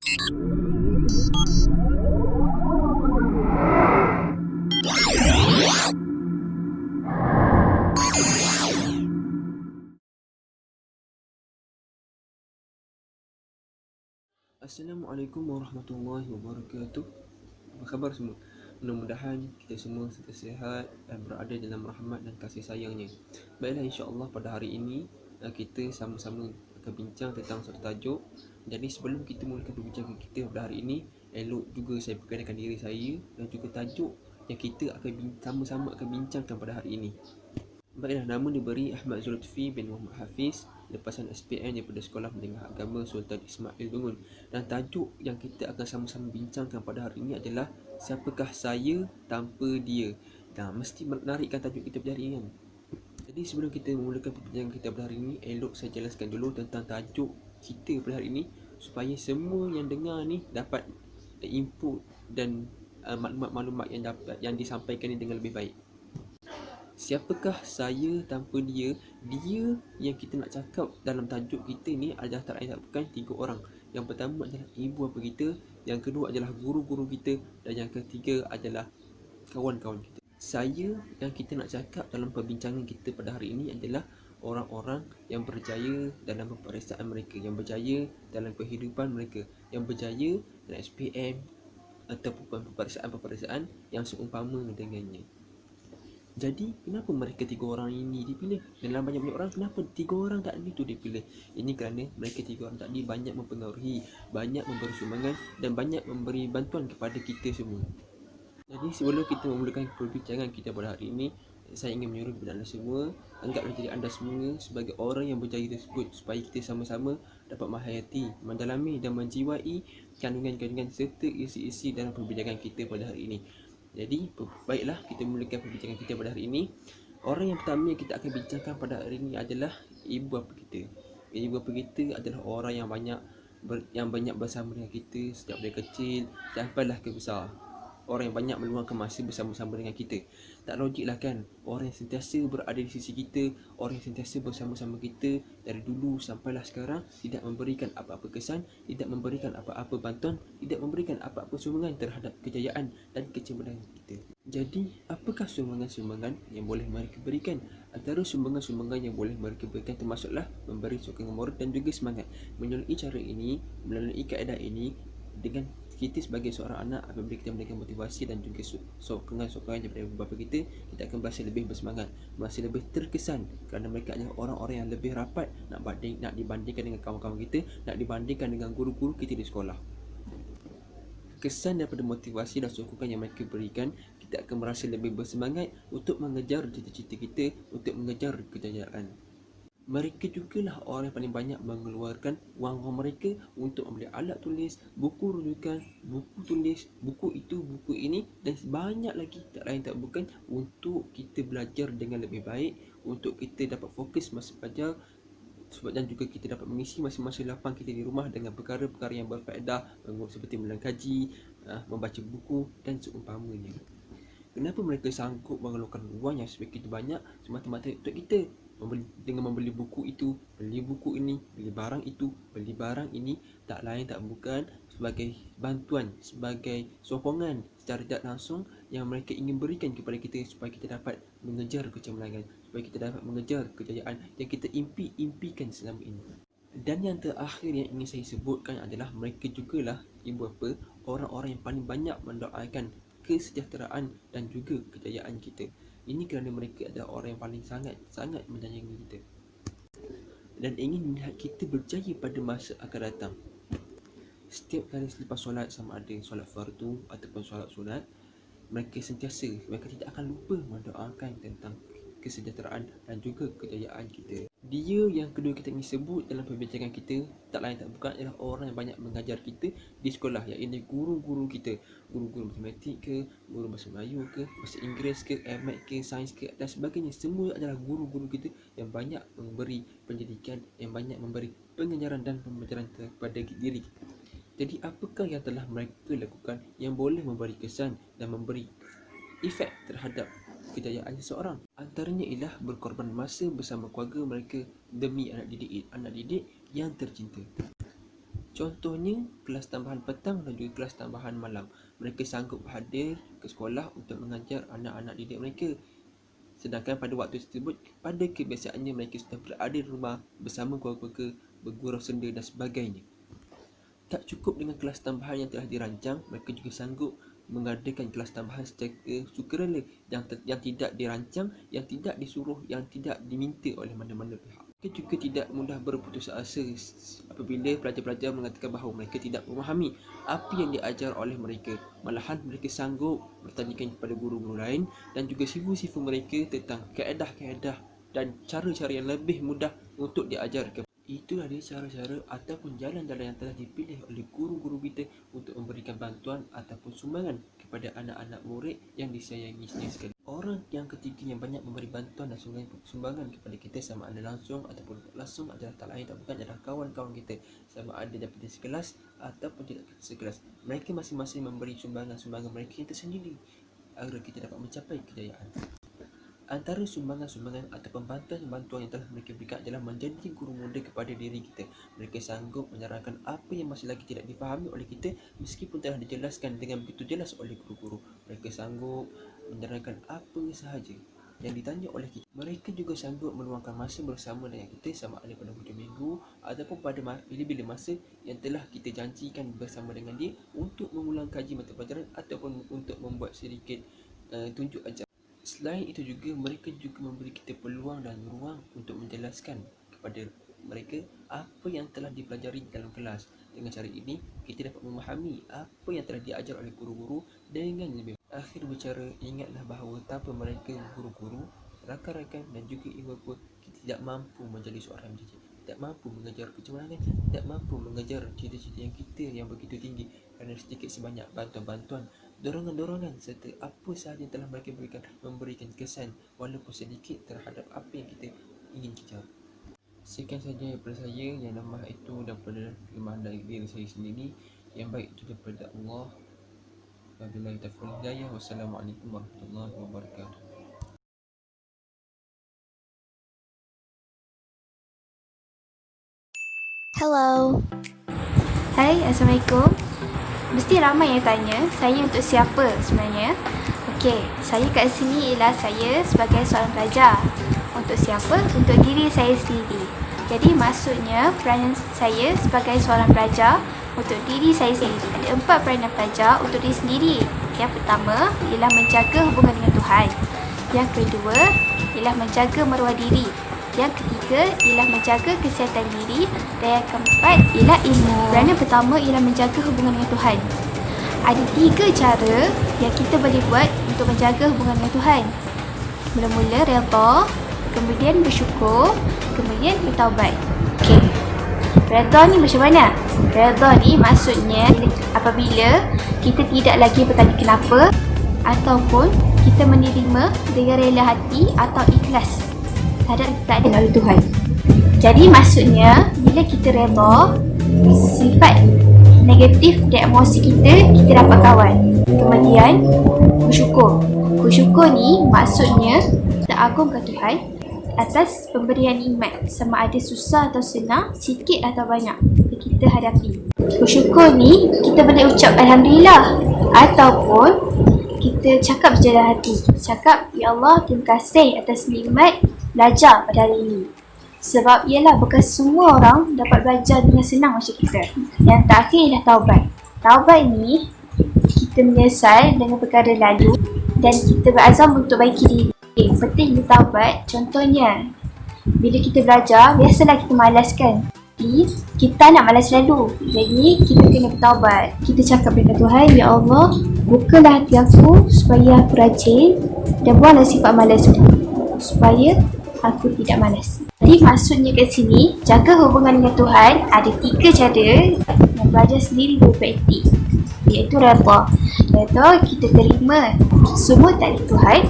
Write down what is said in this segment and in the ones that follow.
Assalamualaikum warahmatullahi wabarakatuh. Apa khabar semua? Mudah-mudahan kita semua sentiasa sihat dan berada dalam rahmat dan kasih sayangnya. Baiklah, insya-Allah pada hari ini kita sama-sama akan bincang tentang satu tajuk. Jadi sebelum kita mulakan perbincangan kita pada hari ini, elok juga saya perkenalkan diri saya dan juga tajuk yang kita akan sama-sama akan bincangkan pada hari ini. Baiklah, nama diberi Ahmad Zulkifli bin Muhammad Hafiz, lepasan SPM daripada Sekolah Menengah Agama Sultan Ismail Bungun. Dan tajuk yang kita akan sama-sama bincangkan pada hari ini adalah siapakah saya tanpa dia. Dah mesti menarikkan tajuk kita pada hari ini kan. Jadi sebelum kita memulakan perbincangan kita pada hari ini, elok saya jelaskan dulu tentang tajuk kita pada hari ini supaya semua yang dengar ni dapat input dan maklumat-maklumat yang disampaikan ni dengan lebih baik. Siapakah saya tanpa dia? Dia yang kita nak cakap dalam tajuk kita ni adalah tak lain tak bukan tiga orang. Yang pertama adalah ibu bapa kita, yang kedua adalah guru-guru kita, dan yang ketiga adalah kawan-kawan kita. Saya yang kita nak cakap dalam perbincangan kita pada hari ini adalah orang-orang yang berjaya dalam peperiksaan mereka, yang berjaya dalam kehidupan mereka, yang berjaya dalam SPM ataupun peperiksaan-peperiksaan yang seumpama dengannya. Jadi kenapa mereka tiga orang ini dipilih? Dalam banyak-banyak orang, kenapa tiga orang tadi tu dipilih? Ini kerana mereka tiga orang tadi banyak mempengaruhi, banyak memberi sumbangan dan banyak memberi bantuan kepada kita semua. Jadi sebelum kita memulakan perbincangan kita pada hari ini, saya ingin menyuruh kepada anda semua, anggaplah diri anda semua sebagai orang yang berjaya tersebut supaya kita sama-sama dapat menghayati, mendalami dan menjiwai kandungan-kandungan serta isi-isi dalam perbincangan kita pada hari ini. Jadi baiklah, kita mulakan perbincangan kita pada hari ini. Orang yang pertama yang kita akan bincangkan pada hari ini adalah ibu bapa kita. Ibu bapa kita adalah orang yang banyak bersama dengan kita sejak dari kecil sampailah ke besar. Orang yang banyak meluangkan masa bersama-sama dengan kita. Tak logiklah kan, orang yang sentiasa berada di sisi kita, orang yang sentiasa bersama-sama kita dari dulu sampailah sekarang, tidak memberikan apa-apa kesan, tidak memberikan apa-apa bantuan, tidak memberikan apa-apa sumbangan terhadap kejayaan dan kecemerlangan kita. Jadi, apakah sumbangan-sumbangan yang boleh mereka berikan? Antara sumbangan-sumbangan yang boleh mereka berikan termasuklah memberi sokongan moral dan juga semangat. Melalui cara ini, melalui kaedah ini, dengan kita sebagai seorang anak, apabila kita memberikan motivasi dan juga sokongan daripada ibu bapa kita, kita akan berasa lebih bersemangat, berasa lebih terkesan kerana mereka adalah orang-orang yang lebih rapat nak dibandingkan dengan kawan-kawan kita, nak dibandingkan dengan guru-guru kita di sekolah. Kesan daripada motivasi dan sokongan yang mereka berikan, kita akan merasa lebih bersemangat untuk mengejar cita-cita kita, untuk mengejar kejayaan. Mereka jugalah orang yang paling banyak mengeluarkan wang mereka untuk membeli alat tulis, buku rujukan, buku tulis, buku itu, buku ini dan banyak lagi tak lain tak bukan untuk kita belajar dengan lebih baik, untuk kita dapat fokus masa belajar dan juga kita dapat mengisi masa-masa lapang kita di rumah dengan perkara-perkara yang berfaedah seperti melengkaji, membaca buku dan seumpamanya. Kenapa mereka sanggup mengeluarkan wang yang sebegitu banyak semata-mata untuk kita? Dengan membeli buku itu, beli buku ini, beli barang itu, beli barang ini, tak lain tak bukan sebagai bantuan, sebagai sokongan secara tidak langsung yang mereka ingin berikan kepada kita supaya kita dapat mengejar kecemerlangan, supaya kita dapat mengejar kejayaan yang kita impikan selama ini. Dan yang terakhir yang ingin saya sebutkan adalah mereka jugalah ibu bapa orang-orang yang paling banyak mendoakan kesejahteraan dan juga kejayaan kita. Ini kerana mereka adalah orang yang paling sangat menyayangi kita dan ingin melihat kita berjaya pada masa akan datang. Setiap kali selepas solat, sama ada solat fardu ataupun solat sunat, mereka tidak akan lupa mendoakan tentang kesejahteraan dan juga kejayaan kita. Dia yang kedua kita ingin sebut dalam perbincangan kita tak lain tak bukan adalah orang yang banyak mengajar kita di sekolah, iaitu guru-guru kita. Guru-guru matematik ke, guru bahasa Melayu ke, bahasa Inggeris ke, Math ke, sains ke dan sebagainya. Semua adalah guru-guru kita yang banyak memberi pendidikan, yang banyak memberi pengajaran dan pembelajaran kepada diri kita. Jadi apakah yang telah mereka lakukan yang boleh memberi kesan dan memberi efek terhadap kejayaan seseorang? Antaranya ialah berkorban masa bersama keluarga mereka demi anak didik yang tercinta. Contohnya, kelas tambahan petang dan juga kelas tambahan malam. Mereka sanggup hadir ke sekolah untuk mengajar anak-anak didik mereka. Sedangkan pada waktu tersebut, pada kebiasaannya mereka sudah berada di rumah bersama keluarga, bergurau senda dan sebagainya. Tak cukup dengan kelas tambahan yang telah dirancang, mereka juga sanggup mengadakan kelas tambahan secara sukarela yang tidak dirancang, yang tidak disuruh, yang tidak diminta oleh mana-mana pihak. Mereka juga tidak mudah berputus asa apabila pelajar-pelajar mengatakan bahawa mereka tidak memahami apa yang diajar oleh mereka. Malahan mereka sanggup bertanyakan kepada guru-guru lain dan juga sifu-sifu mereka tentang kaedah-kaedah dan cara-cara yang lebih mudah untuk diajarkan. Itulah dia cara-cara ataupun jalan-jalan yang telah dipilih oleh guru-guru kita untuk memberikan bantuan ataupun sumbangan kepada anak-anak murid yang disayangi sekali. Orang yang ketiga yang banyak memberi bantuan dan sumbangan kepada kita, sama ada langsung ataupun tak langsung, adalah tak lain tak bukan adalah kawan-kawan kita, sama ada daripada sekelas ataupun tidak sekelas. Mereka masing-masing memberi sumbangan-sumbangan mereka yang tersendiri agar kita dapat mencapai kejayaan. Antara sumbangan-sumbangan ataupun bantuan-bantuan yang telah mereka berikan adalah menjadi guru muda kepada diri kita. Mereka sanggup menerangkan apa yang masih lagi tidak difahami oleh kita meskipun telah dijelaskan dengan begitu jelas oleh guru-guru. Mereka sanggup menerangkan apa sahaja yang ditanya oleh kita. Mereka juga sanggup meluangkan masa bersama dengan kita, sama ada pada hujung minggu ataupun pada bila-bila masa yang telah kita janjikan bersama dengan dia untuk mengulang kaji mata pelajaran ataupun untuk membuat sedikit tunjuk ajar. Selain itu juga, mereka juga memberi kita peluang dan ruang untuk menjelaskan kepada mereka apa yang telah dipelajari dalam kelas. Dengan cara ini, kita dapat memahami apa yang telah diajar oleh guru-guru dengan lebih. Akhir bicara, ingatlah bahawa tanpa mereka, guru-guru, rakan-rakan dan juga ibu bapa, kita tidak mampu menjadi seorang mendidik, tidak mampu mengejar kecemerlangan, tidak mampu mengejar cita-cita yang kita yang begitu tinggi, kerana sedikit sebanyak bantuan-bantuan, dorongan-dorongan serta apa sahaja yang telah mereka berikan memberikan kesan walaupun sedikit terhadap apa yang kita ingin kejar. Sekian saja daripada saya, yang lemah itu daripada kelemahan dari diri saya sendiri, yang baik itu daripada Allah. Wabillahi taufiq wal hidayah. Wassalamualaikum warahmatullahi wabarakatuh. Hello. Hai, Assalamualaikum. Mesti ramai yang tanya, saya untuk siapa sebenarnya? Okey, saya kat sini ialah saya sebagai seorang pelajar. Untuk siapa? Untuk diri saya sendiri. Jadi maksudnya peranan saya sebagai seorang pelajar untuk diri saya sendiri. Ada 4 peranan pelajar untuk diri sendiri. Yang pertama ialah menjaga hubungan dengan Tuhan. Yang kedua ialah menjaga maruah diri. Yang ketiga ialah menjaga kesihatan diri. Dan yang keempat ialah ilmu. Peranan pertama ialah menjaga hubungan dengan Tuhan. Ada 3 cara yang kita boleh buat untuk menjaga hubungan dengan Tuhan. Mula-mula redha, kemudian bersyukur, kemudian bertaubat. Okey. Redha ni macam mana? Redha ni maksudnya apabila kita tidak lagi bertanya kenapa ataupun kita menerima dengan rela hati atau ikhlas terhadap keadaan oleh Tuhan. Jadi maksudnya bila kita redha, sifat negatif dan emosi kita dapat kawan. Kemudian bersyukur. Bersyukur ni maksudnya kita agungkan Tuhan atas pemberian nikmat, sama ada susah atau senang, sikit atau banyak yang kita hadapi. Bersyukur ni kita boleh ucap Alhamdulillah ataupun kita cakap berjalan hati. Cakap, Ya Allah, terima kasih atas nikmat belajar pada hari ini. Sebab ialah bukan semua orang dapat belajar dengan senang macam kita. Yang terakhir ialah taubat. Taubat ni kita menyesal dengan perkara lalu dan kita berazam untuk baiki diri. Penting bertaubat. Contohnya, bila kita belajar, biasalah kita malas kan. Jadi, kita nak malas lalu. Jadi, kita kena bertaubat. Kita cakap dengan Tuhan, Ya Allah, bukalah hati aku supaya aku rajin dan buanglah sifat malas aku supaya aku tidak malas. Jadi maksudnya kat sini, jaga hubungan dengan Tuhan ada 3 cara yang belajar sendiri berpraktik, iaitu redha. Redha, kita terima semua takdir Tuhan.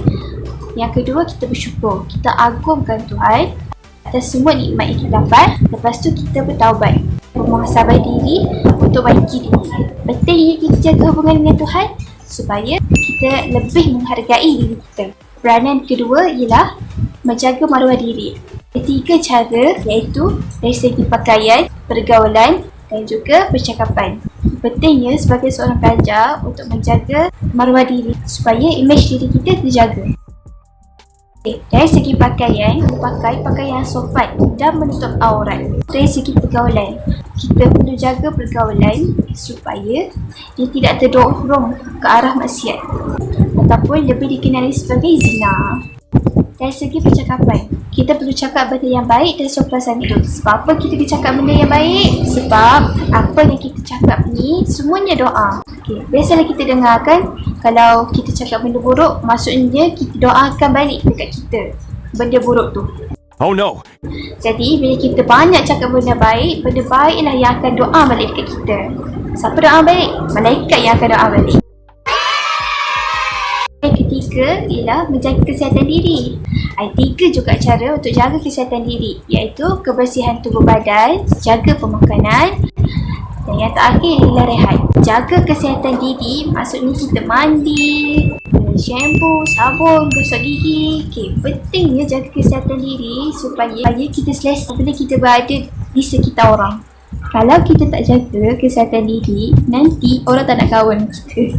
Yang kedua, kita bersyukur. Kita agungkan Tuhan atas semua nikmat yang kita dapat. Lepas tu kita bertaubat, memuhasabah diri untuk baiki diri. Pentingnya kita jaga hubungan dengan Tuhan supaya kita lebih menghargai diri kita. Peranan kedua ialah menjaga maruah diri. Ada 3 cara, iaitu dari segi pakaian, pergaulan dan juga percakapan. Pentingnya sebagai seorang pelajar untuk menjaga maruah diri supaya imej diri kita terjaga. Dari segi pakaian, pakai pakaian yang sopan dan menutup aurat. Dari segi pergaulan, kita perlu jaga pergaulan supaya dia tidak terdorong ke arah maksiat ataupun lebih dikenali sebagai zina. Dari segi percakapan, kita perlu cakap benda yang baik dan sopan santun. Sebab apa kita bercakap benda yang baik? Sebab apa yang kita cakap ni semuanya doa. Biasalah kita dengarkan kalau kita cakap benda buruk, maksudnya kita doakan balik dekat kita benda buruk tu. Oh no! Jadi bila kita banyak cakap benda baiklah yang akan doa balik dekat kita. Siapa doa balik? Malaikat yang akan doa balik. Yang ketiga ialah menjaga kesihatan diri. Ada 3 juga cara untuk jaga kesihatan diri, iaitu kebersihan tubuh badan, jaga pemakanan, dan yang terakhir ialah rehat. Jaga kesihatan diri maksudnya kita mandi, shampoo, sabun, gosok gigi. Pentingnya jaga kesihatan diri supaya kita selesa bila kita berada di sekitar orang. Kalau kita tak jaga kesihatan diri, nanti orang tak nak kawan kita.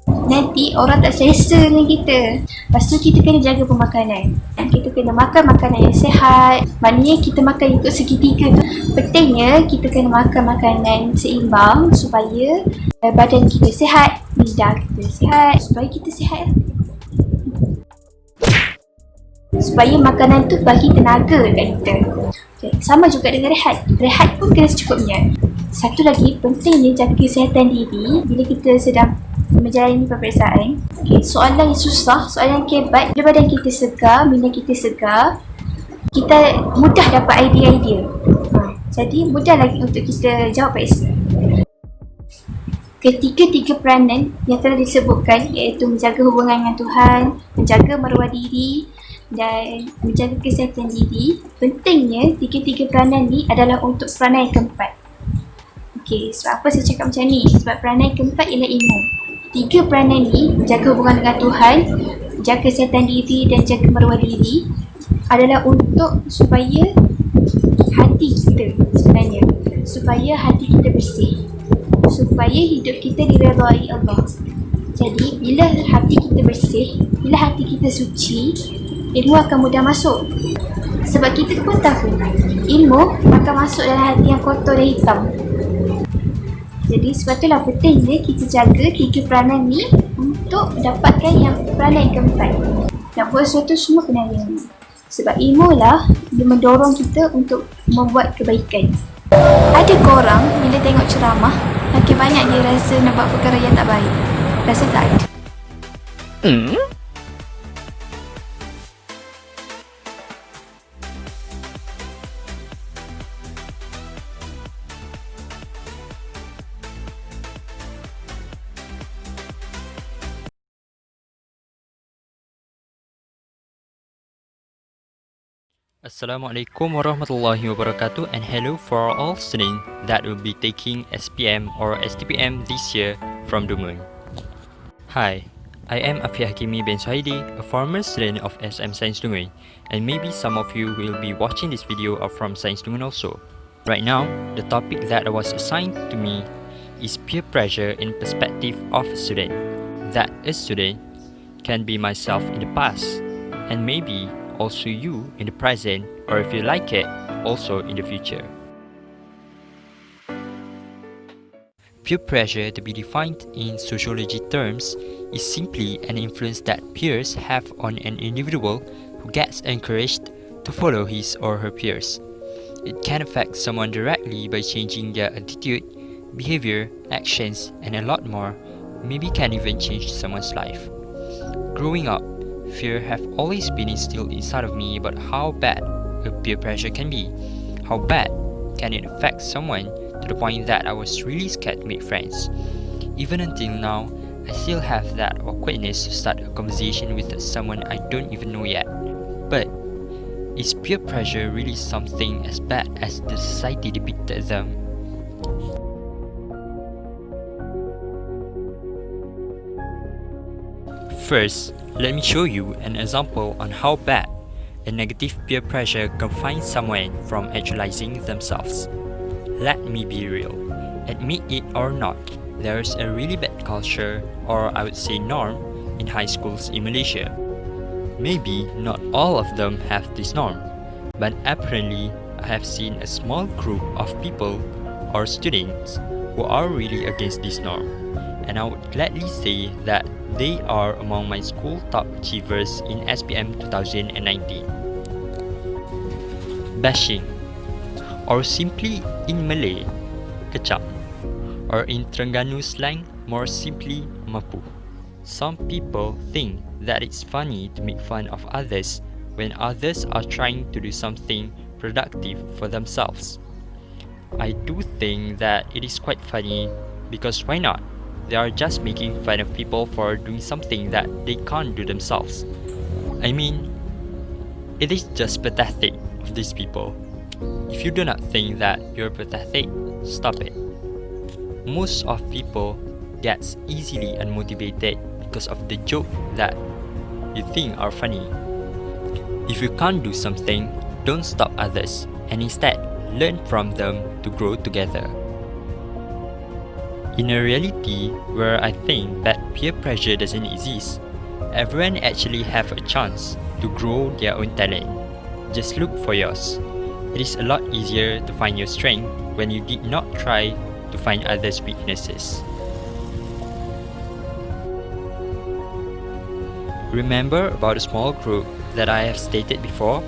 Nanti orang tak selesa dengan kita. Lepas tu kita kena jaga pemakanan. Kita kena makan makanan yang sihat. Maknanya kita makan ikut segitiga tu. Pentingnya kita kena makan makanan seimbang supaya badan kita sihat, lidah kita sihat, supaya kita sihat. Supaya makanan tu bagi tenaga dekat kita. Sama juga dengan rehat. Rehat pun kena secukupnya. Satu lagi, pentingnya jaga kesihatan diri bila kita sedang menjalani peperiksaan. Soalan yang susah, soalan yang kebat, bila badan kita segar, minda kita segar, kita mudah dapat idea-idea. Jadi mudah lagi untuk kita jawab periksa. Ketiga-tiga peranan yang telah disebutkan, iaitu menjaga hubungan dengan Tuhan, menjaga maruah diri dan menjaga kesihatan diri. Pentingnya tiga-tiga peranan ni adalah untuk peranan yang keempat. Sebab apa saya cakap macam ni? Sebab peranan yang keempat ialah ilmu. 3 peranan ni, jaga hubungan dengan Tuhan, jaga kesihatan diri dan jaga maruah diri, adalah untuk supaya hati kita sebenarnya, supaya hati kita bersih, supaya hidup kita diredai Allah. Jadi bila hati kita bersih, bila hati kita suci, ilmu akan mudah masuk. Sebab kita pun tahu ilmu akan masuk dalam hati yang kotor dan hitam. Jadi sebab itulah pentingnya kita jaga 3 peranan ni untuk dapatkan yang peranan yang keempat. Nak buat sesuatu semua kena ada ilmu. Sebab ilmu lah dia mendorong kita untuk membuat kebaikan. Ada korang bila tengok ceramah, makin banyak dia rasa nak buat perkara yang tak baik. Rasa tak ada. Assalamualaikum warahmatullahi wabarakatuh, and hello for all students that will be taking SPM or STPM this year from Dumui. Hi, I am Afi Hakimi bin Suhaidi, a former student of SM Science Dumui, and maybe some of you will be watching this video are from Science Dumui also. Right now, the topic that was assigned to me is peer pressure in perspective of a student. That a student can be myself in the past, and maybe also you in the present, or if you like it, also in the future. Peer pressure, to be defined in sociology terms, is simply an influence that peers have on an individual who gets encouraged to follow his or her peers. It can affect someone directly by changing their attitude, behavior, actions, and a lot more. Maybe can even change someone's life. Growing up, fear have always been instilled inside of me about how bad a peer pressure can be. How bad can it affect someone to the point that I was really scared to make friends. Even until now, I still have that awkwardness to start a conversation with someone I don't even know yet. But is peer pressure really something as bad as the society depicted them? First, let me show you an example on how bad a negative peer pressure confines someone from actualizing themselves. let me be real. Admit it or not, there's a really bad culture, or I would say norm, in high schools in Malaysia. Maybe not all of them have this norm, but apparently I have seen a small group of people or students who are really against this norm, and I would gladly say that they are among my school top achievers in SPM 2019. Bashing, or simply in Malay, kecam, or in Terengganu slang, more simply mapu. Some people think that it's funny to make fun of others when others are trying to do something productive for themselves. I do think that it is quite funny because why not? They are just making fun of people for doing something that they can't do themselves. I mean, it is just pathetic of these people. If you do not think that you're pathetic, stop it. Most of people gets easily unmotivated because of the joke that you think are funny. If you can't do something, don't stop others, and instead learn from them to grow together. In a reality where I think that peer pressure doesn't exist, everyone actually have a chance to grow their own talent. Just look for yours. It is a lot easier to find your strength when you did not try to find others' weaknesses. Remember about the small group that I have stated before?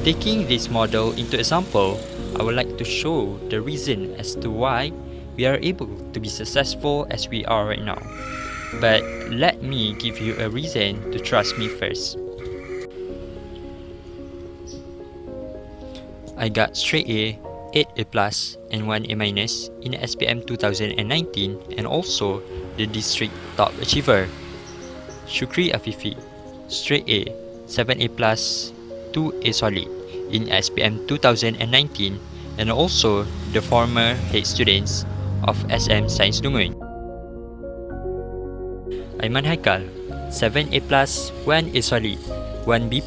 Taking this model into example, I would like to show the reason as to why we are able to be successful as we are right now. But let me give you a reason to trust me first. I got straight A, 8 A+, and 1 A- in SPM 2019 and also the district top achiever. Shukri Afifi, straight A, 7 A+, 2 A solid in SPM 2019 and also the former head students of SM Science Lungun. Aiman Haikal, 7 A+, 1 A solid, 1 B+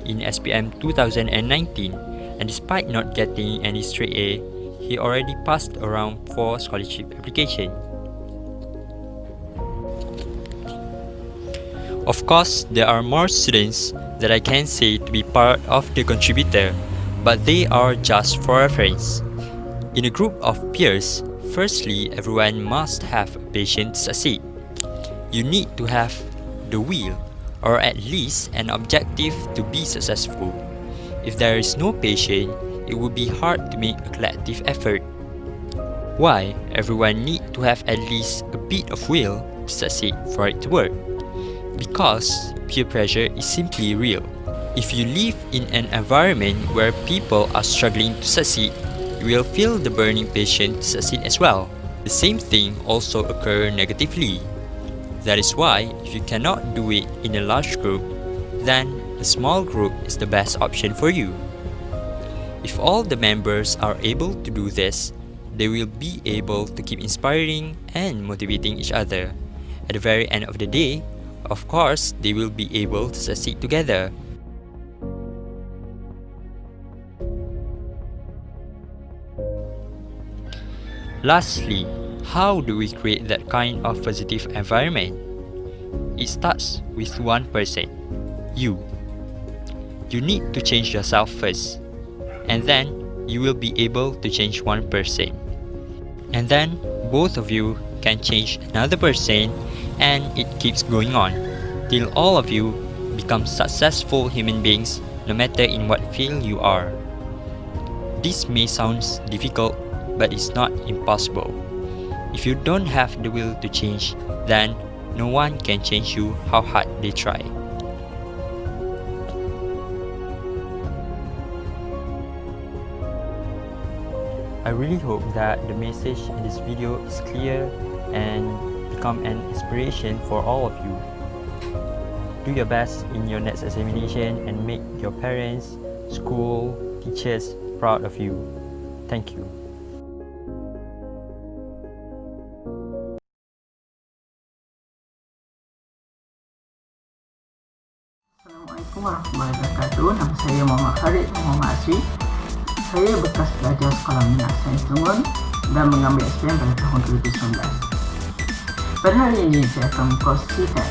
in SPM 2019, and despite not getting any straight A, he already passed around 4 scholarship applications. Of course, there are more students that I can say to be part of the contributor, but they are just for reference. In a group of peers, firstly, everyone must have patience to succeed. You need to have the will, or at least an objective to be successful. If there is no patience, it would be hard to make a collective effort. Why everyone need to have at least a bit of will to succeed for it to work? Because peer pressure is simply real. If you live in an environment where people are struggling to succeed, you will feel the burning passion to succeed as well. The same thing also occurs negatively. That is why if you cannot do it in a large group, then a small group is the best option for you. If all the members are able to do this, they will be able to keep inspiring and motivating each other. At the very end of the day, of course, they will be able to succeed together. Lastly, how do we create that kind of positive environment? It starts with one person, you. You need to change yourself first, and then you will be able to change one person. And then both of you can change another person, and it keeps going on till all of you become successful human beings no matter in what field you are. This may sound difficult, but it's not impossible. If you don't have the will to change, then no one can change you how hard they try. I really hope that the message in this video is clear and become an inspiration for all of you. Do your best in your next examination and make your parents, school, teachers proud of you. Thank you. Assalamualaikum warahmatullahi wabarakatuh. Nama saya Muhammad Khalid Muhammad Asri. Saya bekas pelajar Sekolah Minat Sains Lungun dan mengambil SPM pada tahun 2019. Pada hari ini saya akan mengkongsikan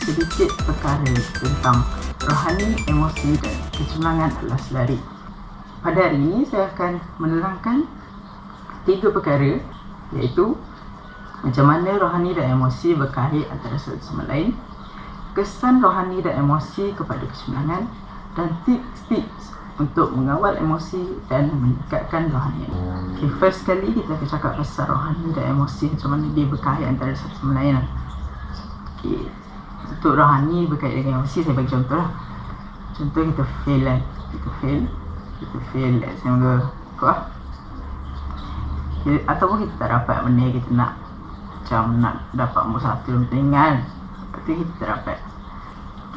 sedikit perkara tentang rohani, emosi dan kecemerlangan adalah selari. Pada hari ini saya akan menerangkan 3 perkara, iaitu macam mana rohani dan emosi berkait antara satu sama lain, kesan rohani dan emosi kepada kecemerlangan, dan tips-tips untuk mengawal emosi dan meningkatkan rohani. Okay, first sekali kita akan cakap pasal rohani dan emosi, macam mana dia berkait antara satu sama lain. Okay. Untuk rohani berkait dengan emosi, saya bagi contoh lah. Contoh kita fail kan. Kita fail exam ke ataupun kita tak dapat benda kita nak, macam nak dapat nombor 1 dalam pertandingan, lepas tu kita tak dapat.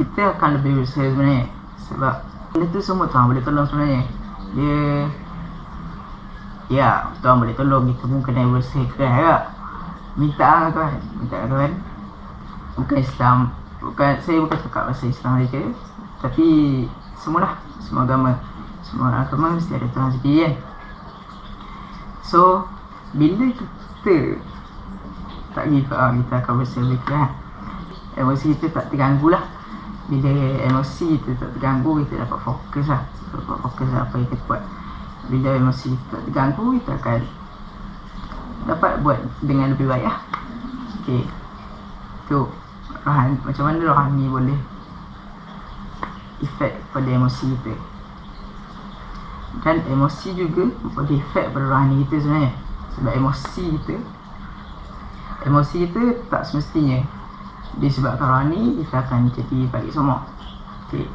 Kita akan lebih berusaha sebenarnya, sebab benda tu semua Tuhan boleh tolong sebenarnya. Tuhan boleh tolong, kita pun kena berusaha keras juga. Minta Tuhan. Bukan Islam, saya bukan cakap pasal Islam saja, tapi semua agama mesti ada Tuhan sendiri kan. So bila kita tak give up, kita akan berusaha lebih keras. Emosi kita tak terganggu lah. Bila emosi kita tak terganggu, kita dapat fokus lah. Apa yang kita buat. Bila emosi kita tak terganggu, kita akan dapat buat dengan lebih baik lah. Okay, tu macam mana rohani boleh efek pada emosi kita, dan emosi juga boleh efek pada rohani kita sebenarnya. Sebab emosi kita tak semestinya disebabkan rohani kita akan jadi baik semua. Okay.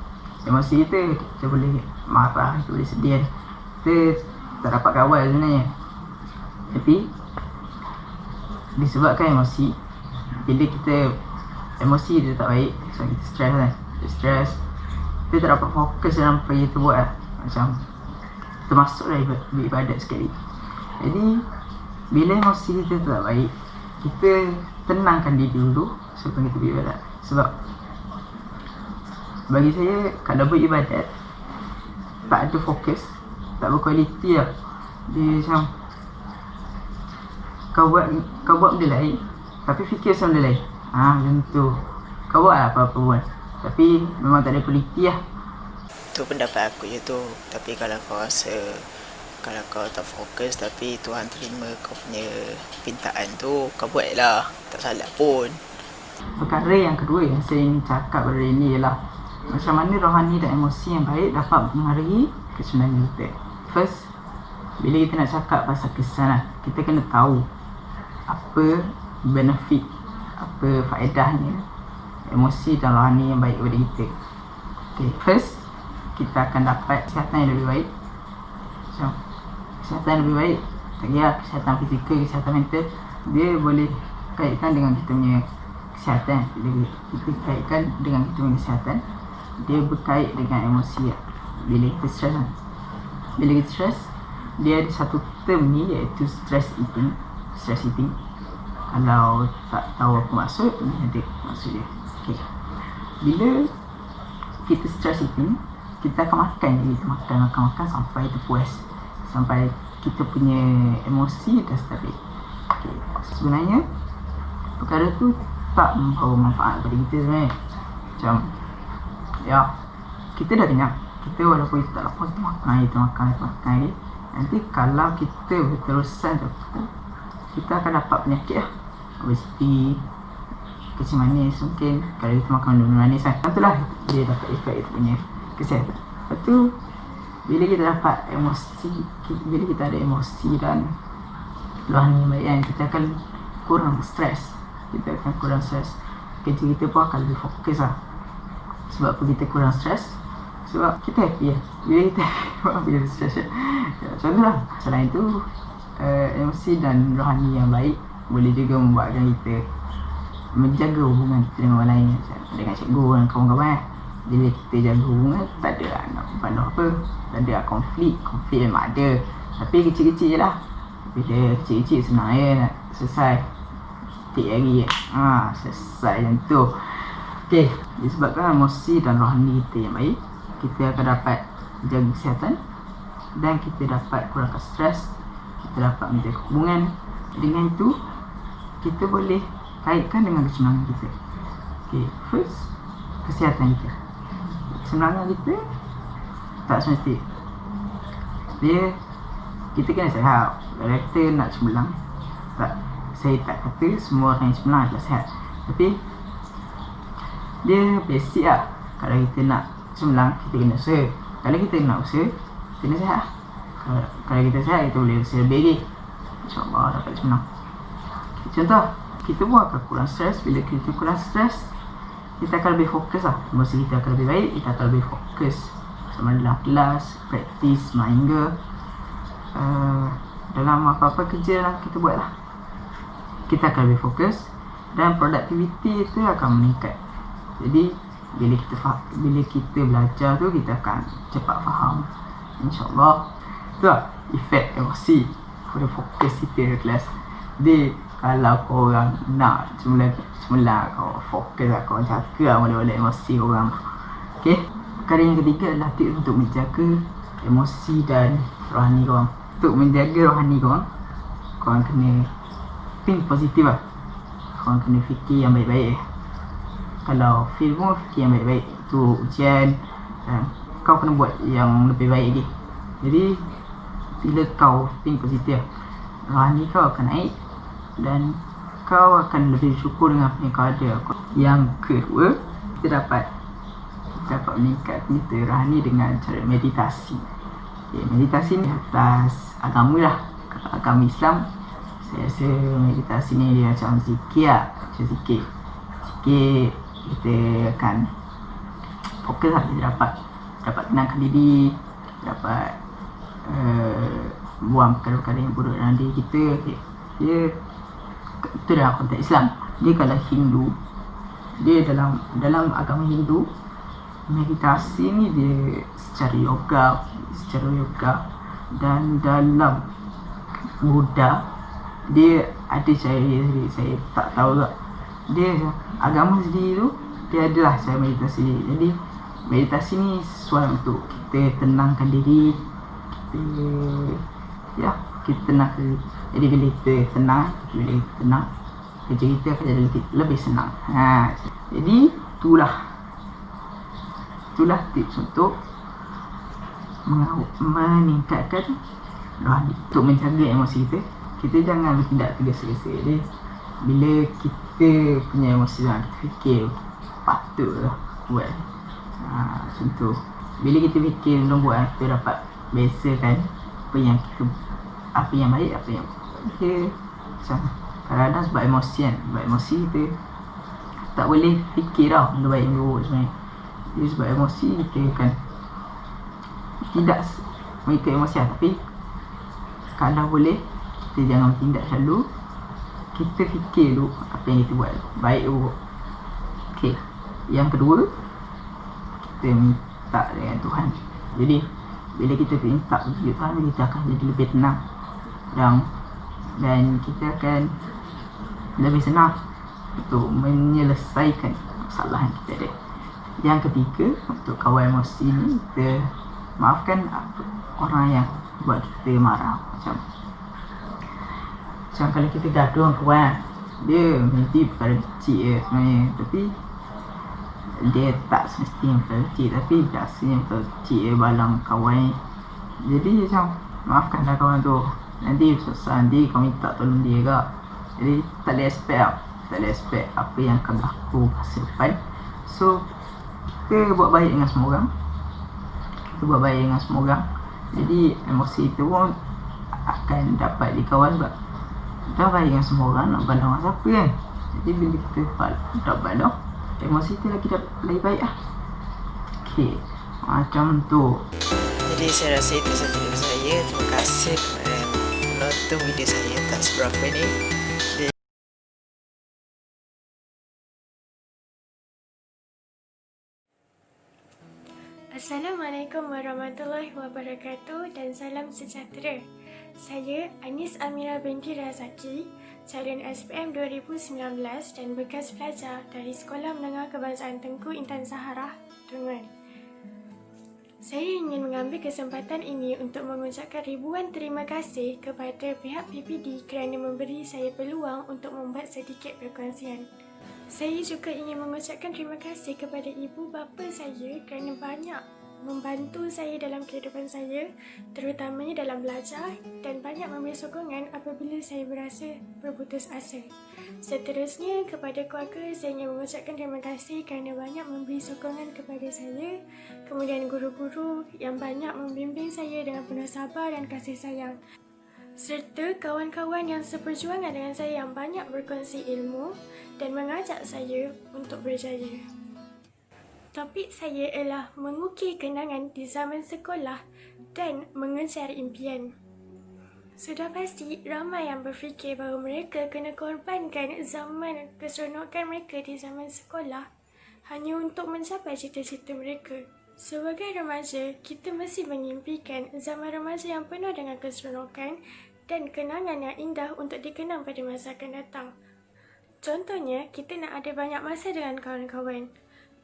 Emosi kita boleh marah, kita boleh sedih, kita tak dapat kawal sebenarnya. Tapi disebabkan emosi, bila emosi kita tak baik, so kita stres, kita tak dapat fokus dalam apa yang kita buat lah. Macam kita masuk dalam ibadat sekali. Jadi bila emosi kita tak baik, kita tenangkan diri dulu sebelum kita beribadat. Sebab bagi saya, kalau beribadat tak ada fokus, tak berkualiti lah. Dia macam kau buat benda lain, tapi fikir pasal benda lain. Macam tu. Kau buat apa-apa pun, tapi memang tak ada kualiti lah. Tu pendapat aku je tu. Tapi kalau kau rasa, kalau kau tak fokus tapi Tuhan terima kau punya pintaan tu, kau buat lah, tak salah pun. Perkara yang kedua yang saya ingin cakap pada hari ini ialah macam mana rohani dan emosi yang baik dapat mengaruhi kecemerlangan kita. First, bila kita nak cakap pasal kesan lah, kita kena tahu apa benefit, apa faedahnya emosi dan rohani yang baik kepada kita. Okay, first, kita akan dapat kesihatan yang lebih baik. So, kesihatan yang lebih baik, tak kira kesihatan fizikal, kesihatan mental, dia boleh kaitkan dengan kita punya kesihatan. Bila kita kaitkan dengan kita punya kesihatan, dia berkait dengan emosi. Bila kita stres, dia ada satu term ni, iaitu stress eating. Kalau tak tahu apa maksud, ni ada maksud dia. Okay. Bila kita stress eating, kita akan makan sampai terpuas, sampai kita punya emosi dah stabil. Okay. Sebenarnya perkara tu tak membawa manfaat kepada kita sebenarnya. Macam kita dah kenyang, kita walaupun kita tak lapar, kita makan lagi. Nanti kalau kita berterusan tu, kita akan dapat penyakit lah, obesiti, kecil manis mungkin. Kalau kita makan benda manis kan, itulah dia dapat efek itu punya kesihatan. Lepas tu bila kita dapat emosi, bila kita ada emosi dan rohani yang baik kan, kita akan kurang stres. Kerja kita pun akan lebih fokus lah. Sebab apa kita kurang stres? Sebab kita happy lah. Bila kita happy, kita stres lah. Contoh lah, selain tu emosi dan rohani yang baik boleh juga membuatkan kita menjaga hubungan kita dengan orang lain, dengan cikgu dan kawan-kawan. Bila kita jaga hubungan, tak ada nak berpanduh apa, tak ada konflik memang ada, tapi kecil-kecil je lah. Bila kecil-kecil senang je nak selesai, tiap hari selesai macam tu. Okay, disebabkan emosi dan rohani kita yang baik, kita akan dapat jaga kesihatan, dan kita dapat kurangkan stres, kita dapat menjaga hubungan. Dengan itu, kita boleh kaitkan dengan kesenangan kita. Okay, first, kesihatan kita. Kesenangan kita tak semesti kita kena sihat. Kalau kita nak cemerlang, saya tak kata semua orang yang cemerlang adalah sihat, tapi dia basic lah. Kalau kita nak cemerlang, kita kena usaha. Kalau kita nak usaha, kita kena sihat. Kalau kita sihat, kita boleh usaha lebih lagi, InsyaAllah dapat cemerlang. Contoh, kita pun akan kurang stres. Bila kita kurang stres, kita akan lebih fokus lah. Emosi kita akan lebih baik, kita akan lebih fokus sama dalam kelas, praktis, mahingga dalam apa-apa kerja yang kita buat lah. Kita akan lebih fokus dan produktiviti itu akan meningkat. Jadi bila kita belajar tu, kita akan cepat faham, InsyaAllah. Tu lah efek emosi pada fokus kita di kelas. Jadi kalau korang nak cemerlang, kau fokus lah, kau jaga lah balik emosi korang. Okay, perkara yang ketiga adalah tips untuk menjaga emosi dan rohani korang. Untuk menjaga rohani korang, korang kena think positif lah. Korang kena fikir yang baik-baik. Kalau feel pun fikir yang baik-baik. Itu ujian, kau kena buat yang lebih baik lagi. Jadi bila kau think positif, rohani kau akan naik dan kau akan lebih bersyukur dengan apa yang kau ada. Yang kedua, kita dapat meningkatkan kita rohani dengan cara meditasi. Okay, meditasi ni atas agama lah. Kalau agama Islam, saya rasa meditasi ni dia macam zikir lah. Macam zikir kita akan fokus lah. Kita dapat tenangkan diri, dapat buang perkara-perkara yang buruk dalam diri kita. Okay. Dia itu dalam konteks Islam. Dia kalau Hindu, dia dalam agama Hindu, meditasi ni dia secara yoga, dan dalam Buddha dia ada cara dia sendiri. Saya tak tahu tak, dia agama sendiri tu dia adalah cara meditasi. Jadi meditasi ni sesuai untuk kita tenangkan diri, kita tenangkan diri. Jadi bila kita tenang, kerja kita akan jadi lebih senang. Jadi itulah tips untuk meningkatkan rohani. Untuk menjaga emosi kita, kita jangan bertindak tergesa-gesa. Jadi bila kita punya emosi, kita fikir patutlah buat. Contoh, bila kita fikir buat, kita dapat biasakan apa yang baik, apa yang kita macam kadang-kadang sebab emosi kita tak boleh fikir tau benda baik benda buruk sebenarnya. Jadi sebab emosi kita akan tidak mengikut emosi lah. Tapi kalau boleh, kita jangan bertindak selalu. Kita fikir dulu apa yang kita buat, baik ke buruk. Okay, yang kedua, kita minta dengan Tuhan. Jadi bila kita minta dengan Tuhan, kita akan jadi lebih tenang dan kita akan lebih senang untuk menyelesaikan masalah yang kita ada. Yang ketiga, untuk kawal emosi ni, kita maafkan orang yang buat kita marah. Macam kalau kita gaduh dengan kawan, dia mesti perkara kecil je sebenarnya, tapi dia tak semestinya perkara kecil, tapi biasanya perkara kecil je balang kawan. Jadi macam maafkanlah kawan tu, nanti susah nanti kau minta tolong dia ke. Jadi tak boleh expect apa yang akan berlaku masa depan. So kita buat baik dengan semua orang. Jadi emosi itu pun akan dapat dikawal sebab dah baik dengan semua orang, nak balas dengan siapa kan. Jadi bila kita tak balas, emosi tu lagi baik lah. Okay, macam tu. Jadi saya rasa itu sahaja dari saya. Terima kasih kepada menonton video saya tak seberapa ni. Assalamualaikum warahmatullahi wabarakatuh dan salam sejahtera. Saya Anis Amira binti Razaki, calon SPM 2019 dan bekas pelajar dari Sekolah Menengah Kebangsaan Tengku Intan Saharah, Dungun. Saya ingin mengambil kesempatan ini untuk mengucapkan ribuan terima kasih kepada pihak PPD kerana memberi saya peluang untuk membuat sedikit perkongsian. Saya juga ingin mengucapkan terima kasih kepada ibu bapa saya kerana banyak membantu saya dalam kehidupan saya, terutamanya dalam belajar, dan banyak memberi sokongan apabila saya berasa berputus asa. Seterusnya, kepada keluarga, saya ingin mengucapkan terima kasih kerana banyak memberi sokongan kepada saya, kemudian guru-guru yang banyak membimbing saya dengan penuh sabar dan kasih sayang, serta kawan-kawan yang seperjuangan dengan saya yang banyak berkongsi ilmu dan mengajak saya untuk berjaya. Topik saya ialah mengukir kenangan di zaman sekolah dan mengejar impian. Sudah pasti ramai yang berfikir bahawa mereka kena korbankan zaman keseronokan mereka di zaman sekolah hanya untuk mencapai cita-cita mereka. Sebagai remaja, kita mesti mengimpikan zaman remaja yang penuh dengan keseronokan dan kenangan yang indah untuk dikenang pada masa akan datang. Contohnya, kita nak ada banyak masa dengan kawan-kawan.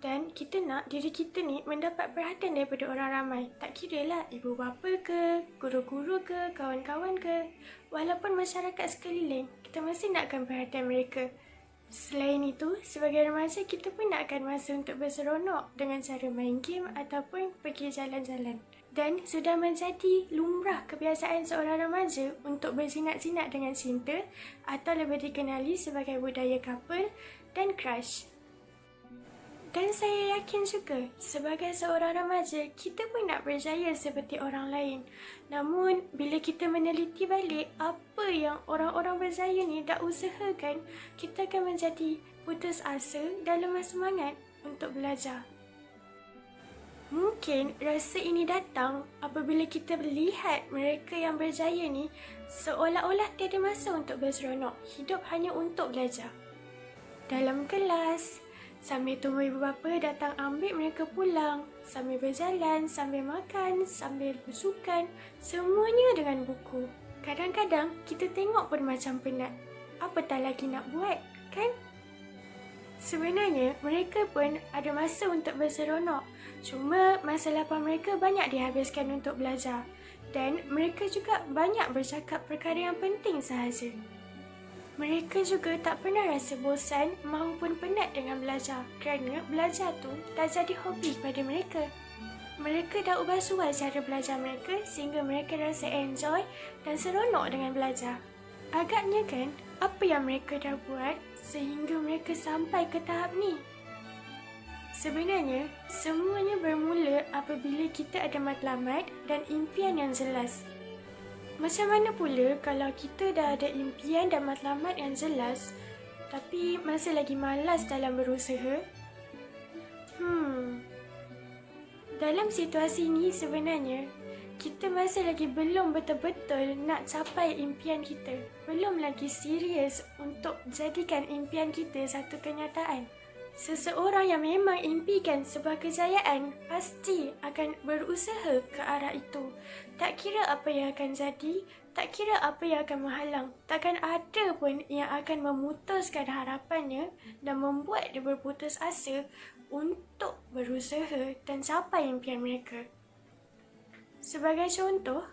Dan kita nak diri kita ni mendapat perhatian daripada orang ramai. Tak kira lah ibu bapa ke, guru-guru ke, kawan-kawan ke. Walaupun masyarakat sekeliling, kita mesti nakkan perhatian mereka. Selain itu, sebagai remaja kita pun nakkan masa untuk berseronok dengan cara main game ataupun pergi jalan-jalan. Dan sudah menjadi lumrah kebiasaan seorang remaja untuk berjinak-jinak dengan cinta atau lebih dikenali sebagai budaya couple dan crush. Dan saya yakin juga, sebagai seorang remaja, kita pun nak berjaya seperti orang lain. Namun, bila kita meneliti balik apa yang orang-orang berjaya ni dah usahakan, kita akan menjadi putus asa dan lemah semangat untuk belajar. Mungkin rasa ini datang apabila kita melihat mereka yang berjaya ni seolah-olah tiada masa untuk berseronok, hidup hanya untuk belajar. Dalam kelas, sambil tunggu ibu bapa datang ambil mereka pulang, sambil berjalan, sambil makan, sambil bersukan, semuanya dengan buku. Kadang-kadang kita tengok pun macam penat. Apatah lagi nak buat, kan? Sebenarnya, mereka pun ada masa untuk berseronok. Cuma masa lapang mereka banyak dihabiskan untuk belajar. Dan mereka juga banyak bercakap perkara yang penting sahaja. Mereka juga tak pernah rasa bosan maupun penat dengan belajar kerana belajar tu dah jadi hobi kepada mereka. Mereka dah ubah suai cara belajar mereka sehingga mereka rasa enjoy dan seronok dengan belajar. Agaknya kan, apa yang mereka dah buat sehingga mereka sampai ke tahap ni? Sebenarnya, semuanya bermula apabila kita ada matlamat dan impian yang jelas. Macam mana pula kalau kita dah ada impian dan matlamat yang jelas tapi masih lagi malas dalam berusaha? Dalam situasi ini sebenarnya, kita masih lagi belum betul-betul nak capai impian kita. Belum lagi serius untuk jadikan impian kita satu kenyataan. Seseorang yang memang impikan sebuah kejayaan pasti akan berusaha ke arah itu. Tak kira apa yang akan jadi, tak kira apa yang akan menghalang. Takkan ada pun yang akan memutuskan harapannya dan membuat dia berputus asa untuk berusaha dan capai impian mereka. Sebagai contoh,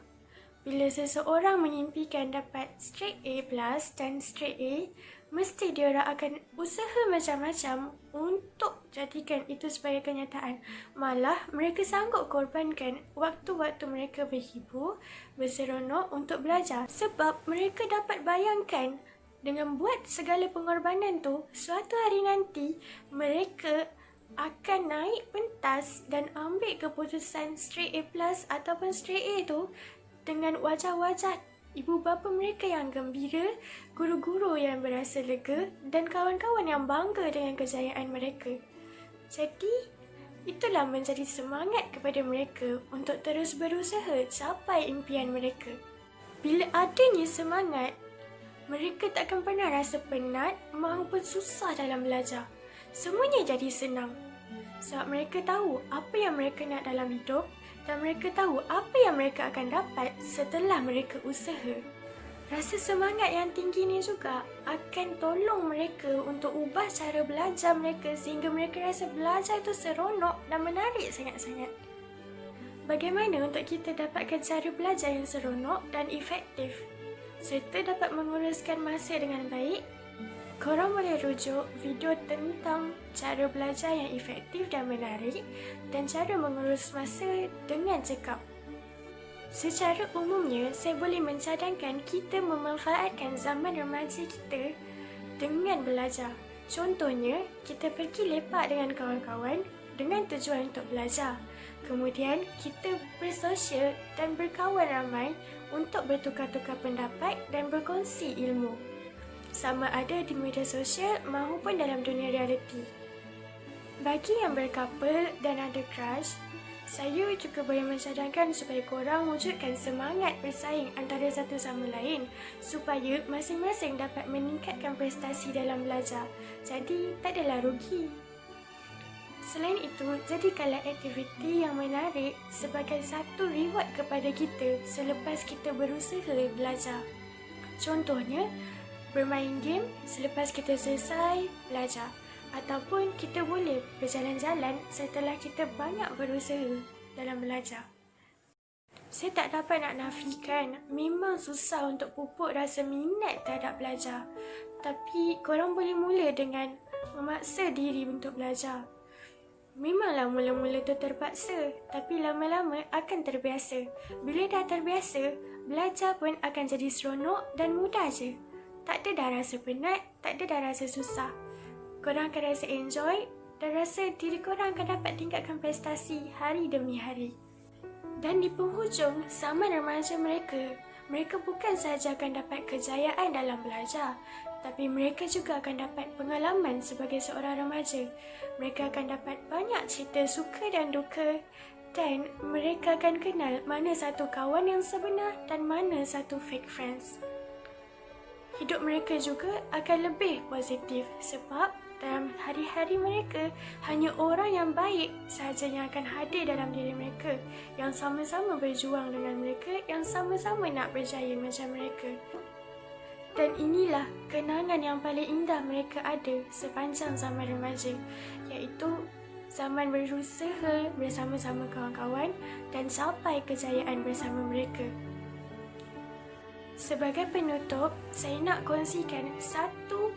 bila seseorang mengimpikan dapat straight A+ dan straight A, mesti diorang akan usaha macam-macam untuk jadikan itu sebagai kenyataan. Malah, mereka sanggup korbankan waktu-waktu mereka berhibur, berseronok untuk belajar. Sebab mereka dapat bayangkan dengan buat segala pengorbanan tu, suatu hari nanti mereka akan naik pentas dan ambil keputusan straight A+ ataupun straight A tu dengan wajah-wajah ibu bapa mereka yang gembira, guru-guru yang berasa lega dan kawan-kawan yang bangga dengan kejayaan mereka. Jadi, itulah menjadi semangat kepada mereka untuk terus berusaha capai impian mereka. Bila adanya semangat, mereka takkan pernah rasa penat maupun susah dalam belajar. Semuanya jadi senang. Sebab mereka tahu apa yang mereka nak dalam hidup dan mereka tahu apa yang mereka akan dapat setelah mereka usaha. Rasa semangat yang tinggi ni juga akan tolong mereka untuk ubah cara belajar mereka sehingga mereka rasa belajar itu seronok dan menarik sangat-sangat. Bagaimana untuk kita dapatkan cara belajar yang seronok dan efektif serta dapat menguruskan masa dengan baik? Korang boleh rujuk video tentang cara belajar yang efektif dan menarik dan cara mengurus masa dengan cekap. Secara umumnya, saya boleh mencadangkan kita memanfaatkan zaman remaja kita dengan belajar. Contohnya, kita pergi lepak dengan kawan-kawan dengan tujuan untuk belajar. Kemudian, kita bersosial dan berkawan ramai untuk bertukar-tukar pendapat dan berkongsi ilmu. Sama ada di media sosial maupun dalam dunia realiti. Bagi yang berkapal dan ada crush, saya juga boleh mencadangkan supaya korang wujudkan semangat bersaing antara satu sama lain supaya masing-masing dapat meningkatkan prestasi dalam belajar. Jadi, tak adalah rugi. Selain itu, jadikanlah aktiviti yang menarik sebagai satu reward kepada kita selepas kita berusaha belajar. Contohnya, bermain game selepas kita selesai belajar. Ataupun kita boleh berjalan-jalan setelah kita banyak berusaha dalam belajar. Saya tak dapat nak nafikan, memang susah untuk pupuk rasa minat terhadap belajar. Tapi korang boleh mula dengan memaksa diri untuk belajar. Memanglah mula-mula tu terpaksa, tapi lama-lama akan terbiasa. Bila dah terbiasa, belajar pun akan jadi seronok dan mudah je. Tak ada dah rasa penat, tak ada dah rasa susah. Korang akan rasa enjoy dan rasa diri korang akan dapat tingkatkan prestasi hari demi hari. Dan di penghujung zaman remaja mereka bukan sahaja akan dapat kejayaan dalam belajar, tapi mereka juga akan dapat pengalaman sebagai seorang remaja. Mereka akan dapat banyak cerita suka dan duka dan mereka akan kenal mana satu kawan yang sebenar dan mana satu fake friends. Hidup mereka juga akan lebih positif sebab dalam hari-hari mereka, hanya orang yang baik sahaja yang akan hadir dalam diri mereka, yang sama-sama berjuang dengan mereka, yang sama-sama nak berjaya macam mereka. Dan inilah kenangan yang paling indah mereka ada sepanjang zaman remaja, iaitu zaman berusaha bersama-sama kawan-kawan dan capai kejayaan bersama mereka. Sebagai penutup, saya nak kongsikan satu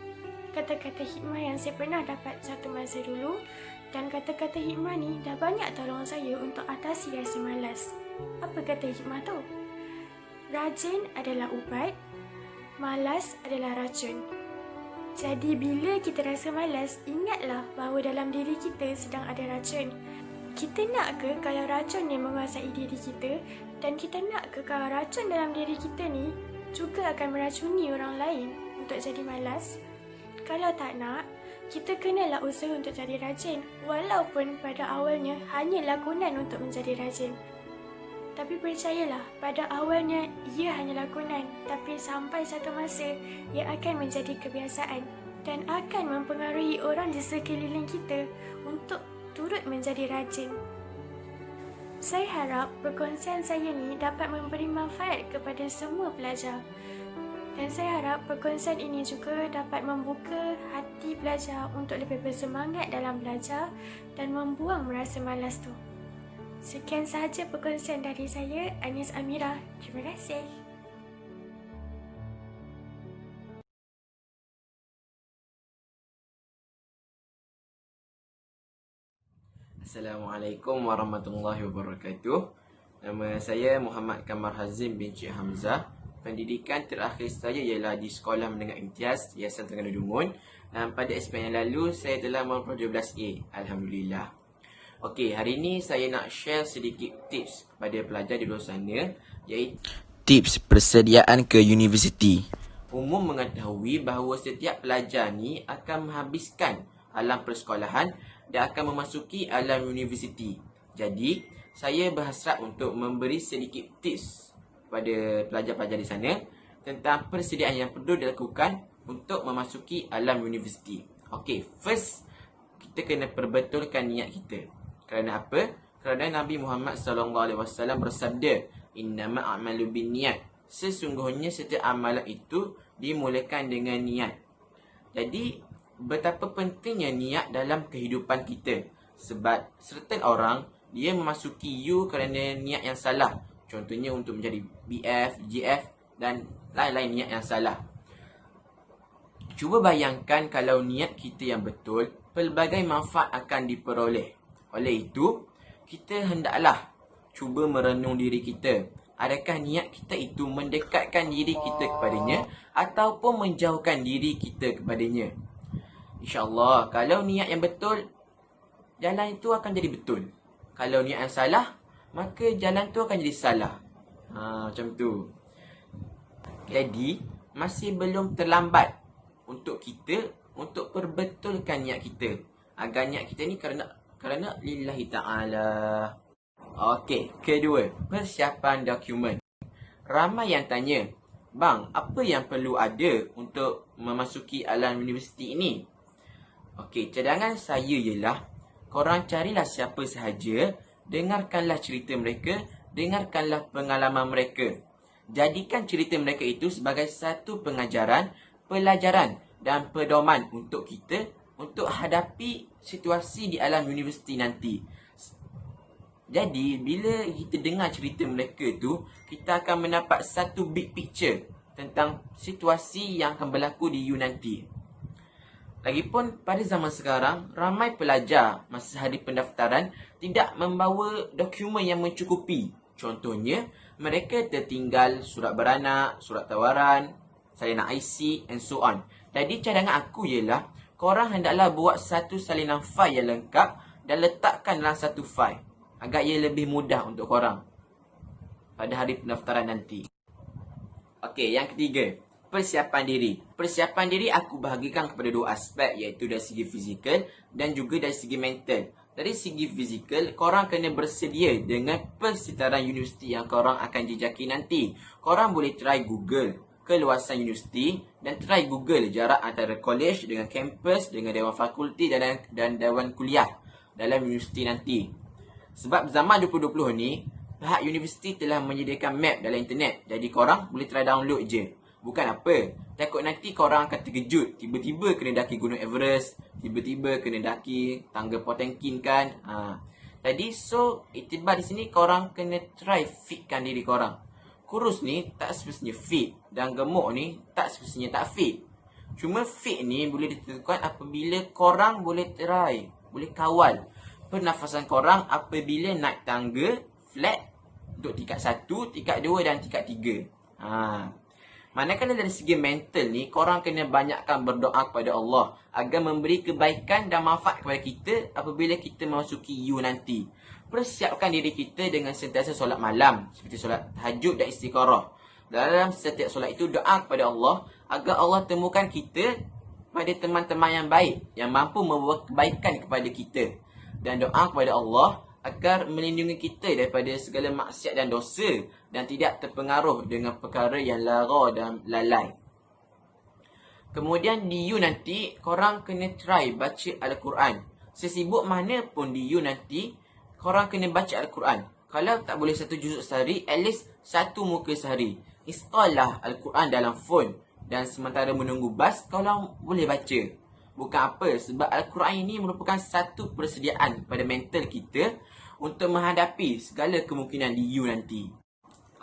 kata-kata hikmah yang saya pernah dapat satu masa dulu, dan kata-kata hikmah ni dah banyak tolong saya untuk atasi rasa malas. Apa kata hikmah tu? Rajin adalah ubat, malas adalah racun. Jadi bila kita rasa malas, ingatlah bahawa dalam diri kita sedang ada racun. Kita nak ke kalau racun ni menguasai diri kita, dan kita nak ke kalau racun dalam diri kita ni juga akan meracuni orang lain untuk jadi malas? Kalau tak nak, kita kenalah usaha untuk jadi rajin, walaupun pada awalnya hanya lakonan untuk menjadi rajin. Tapi percayalah, pada awalnya ia hanya lakonan, tapi sampai satu masa ia akan menjadi kebiasaan dan akan mempengaruhi orang di sekeliling kita untuk turut menjadi rajin. Saya harap perkongsian saya ni dapat memberi manfaat kepada semua pelajar. Dan saya harap perkongsian ini juga dapat membuka hati pelajar untuk lebih bersemangat dalam belajar dan membuang rasa malas tu. Sekian sahaja perkongsian dari saya, Anis Amira. Terima kasih. Assalamualaikum warahmatullahi wabarakatuh. Nama saya Muhammad Kamar Hazim bin Cik Hamzah. Pendidikan terakhir saya ialah di Sekolah Menengah Imtiaz Yayasan Terengganu Dungun. Dan pada SPM yang lalu saya telah memperoleh 12A. Alhamdulillah. Okey, hari ini saya nak share sedikit tips kepada pelajar di luar sana, iaitu tips persediaan ke universiti. Umum mengetahui bahawa setiap pelajar ni akan menghabiskan alam persekolahan dan akan memasuki alam universiti. Jadi, saya berhasrat untuk memberi sedikit tips kepada pelajar-pelajar di sana tentang persediaan yang perlu dilakukan untuk memasuki alam universiti. Okey, first kita kena perbetulkan niat kita. Kerana apa? Kerana Nabi Muhammad SAW bersabda, "Innama a'malu binniyat." Sesungguhnya setiap amalan itu dimulakan dengan niat. Jadi, betapa pentingnya niat dalam kehidupan kita. Sebab certain orang dia memasuki U kerana niat yang salah. Contohnya untuk menjadi BF, GF dan lain-lain niat yang salah. Cuba bayangkan kalau niat kita yang betul, pelbagai manfaat akan diperoleh. Oleh itu, kita hendaklah cuba merenung diri kita. Adakah niat kita itu mendekatkan diri kita kepadanya ataupun menjauhkan diri kita kepadanya? InsyaAllah, kalau niat yang betul, jalan itu akan jadi betul. Kalau niat yang salah, maka jalan tu akan jadi salah. Macam tu. Jadi, masih belum terlambat untuk kita untuk perbetulkan niat kita. Agar niat kita ni kerana lillahi ta'ala. Okey, kedua, persiapan dokumen. Ramai yang tanya, bang, apa yang perlu ada untuk memasuki alam universiti ini? Okey, cadangan saya ialah, korang carilah siapa sahaja, dengarkanlah cerita mereka, dengarkanlah pengalaman mereka. Jadikan cerita mereka itu sebagai satu pengajaran, pelajaran dan pedoman untuk kita untuk hadapi situasi di alam universiti nanti. Jadi, bila kita dengar cerita mereka tu, kita akan mendapat satu big picture tentang situasi yang akan berlaku di U nanti. Lagipun, pada zaman sekarang, ramai pelajar masa hari pendaftaran tidak membawa dokumen yang mencukupi. Contohnya, mereka tertinggal surat beranak, surat tawaran, salinan IC and so on. Jadi, cadangan aku ialah, korang hendaklah buat satu salinan fail yang lengkap dan letakkan dalam satu fail, agar ia lebih mudah untuk korang pada hari pendaftaran nanti. Okey, yang ketiga, persiapan diri. Persiapan diri aku bahagikan kepada dua aspek, iaitu dari segi fizikal dan juga dari segi mental. Dari segi fizikal, korang kena bersedia dengan persitaran universiti yang korang akan jejaki nanti. Korang boleh try Google keluasan universiti dan try Google jarak antara college dengan kampus, dengan dewan fakulti dan dewan kuliah dalam universiti nanti. Sebab zaman 2020 ni, pihak universiti telah menyediakan map dalam internet. Jadi korang boleh try download je. Bukan apa, takut nanti korang akan terkejut. Tiba-tiba kena daki Gunung Everest, tiba-tiba kena daki tangga Potemkin kan. Jadi iktibar di sini korang kena try fitkan diri korang. Kurus ni tak semestinya fit dan gemuk ni tak semestinya tak fit. Cuma fit ni boleh ditentukan apabila korang boleh try, boleh kawal pernafasan korang apabila naik tangga flat untuk tingkat 1, tingkat 2 dan tingkat 3. Manakala dari segi mental ni, korang kena banyakkan berdoa kepada Allah agar memberi kebaikan dan manfaat kepada kita apabila kita memasuki U nanti. Persiapkan diri kita dengan sentiasa solat malam, seperti solat tahajud dan istikharah. Dalam setiap solat itu, doa kepada Allah agar Allah temukan kita pada teman-teman yang baik, yang mampu membawa kebaikan kepada kita. Dan doa kepada Allah agar melindungi kita daripada segala maksiat dan dosa dan tidak terpengaruh dengan perkara yang lara dan lalai. Kemudian di U nanti, korang kena try baca Al-Quran. Sesibuk mana pun di U nanti, korang kena baca Al-Quran. Kalau tak boleh satu juzuk sehari, at least satu muka sehari. Install lah Al-Quran dalam phone. Dan sementara menunggu bas, korang boleh baca. Bukan apa, sebab Al-Quran ini merupakan satu persediaan pada mental kita untuk menghadapi segala kemungkinan di U nanti.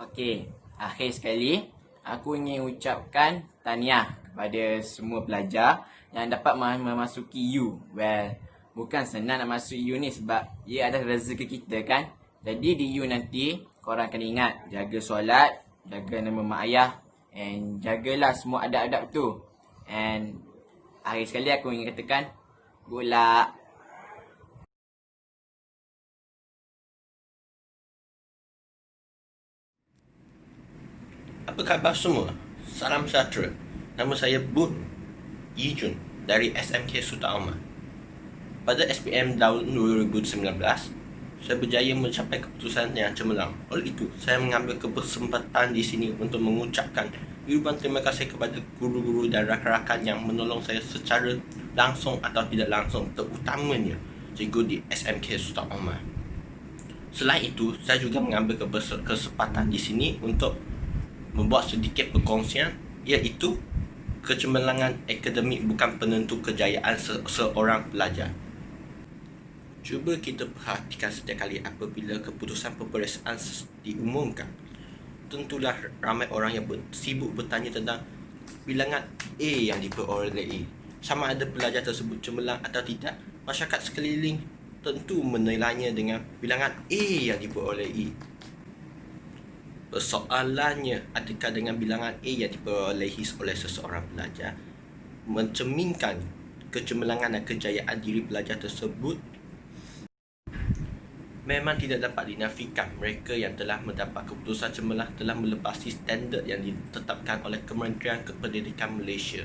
Okey, akhir sekali, aku ingin ucapkan tahniah kepada semua pelajar yang dapat memasuki U. Well, bukan senang nak masuk U ni sebab ia adalah rezeki kita kan. Jadi di U nanti, korang kena ingat, jaga solat, jaga nama mak ayah, and jagalah semua adab-adab tu. And akhir sekali aku ingin katakan, good luck. Apa khabar semua? Salam sejahtera. Nama saya Bud Yijun dari SMK Sultan Omar. Pada SPM tahun 2019, saya berjaya mencapai keputusan yang cemerlang. Oleh itu, saya mengambil kesempatan di sini untuk mengucapkan ribuan terima kasih kepada guru-guru dan rakan-rakan yang menolong saya secara langsung atau tidak langsung, terutamanya cikgu di SMK Sultan Omar. Selain itu, saya juga mengambil kesempatan di sini untuk membuat sedikit perkongsian, iaitu kecemerlangan akademik bukan penentu kejayaan seorang pelajar. Cuba kita perhatikan setiap kali apabila keputusan peperiksaan diumumkan. Tentulah ramai orang yang sibuk bertanya tentang bilangan A yang diperolehi. Sama ada pelajar tersebut cemerlang atau tidak, masyarakat sekeliling tentu menilainya dengan bilangan A yang diperolehi. Persoalannya, adakah dengan bilangan A yang diperolehi oleh seseorang pelajar mencerminkan kecemerlangan dan kejayaan diri pelajar tersebut? Memang tidak dapat dinafikan mereka yang telah mendapat keputusan cemerlang telah melepasi standard yang ditetapkan oleh Kementerian Pendidikan Malaysia.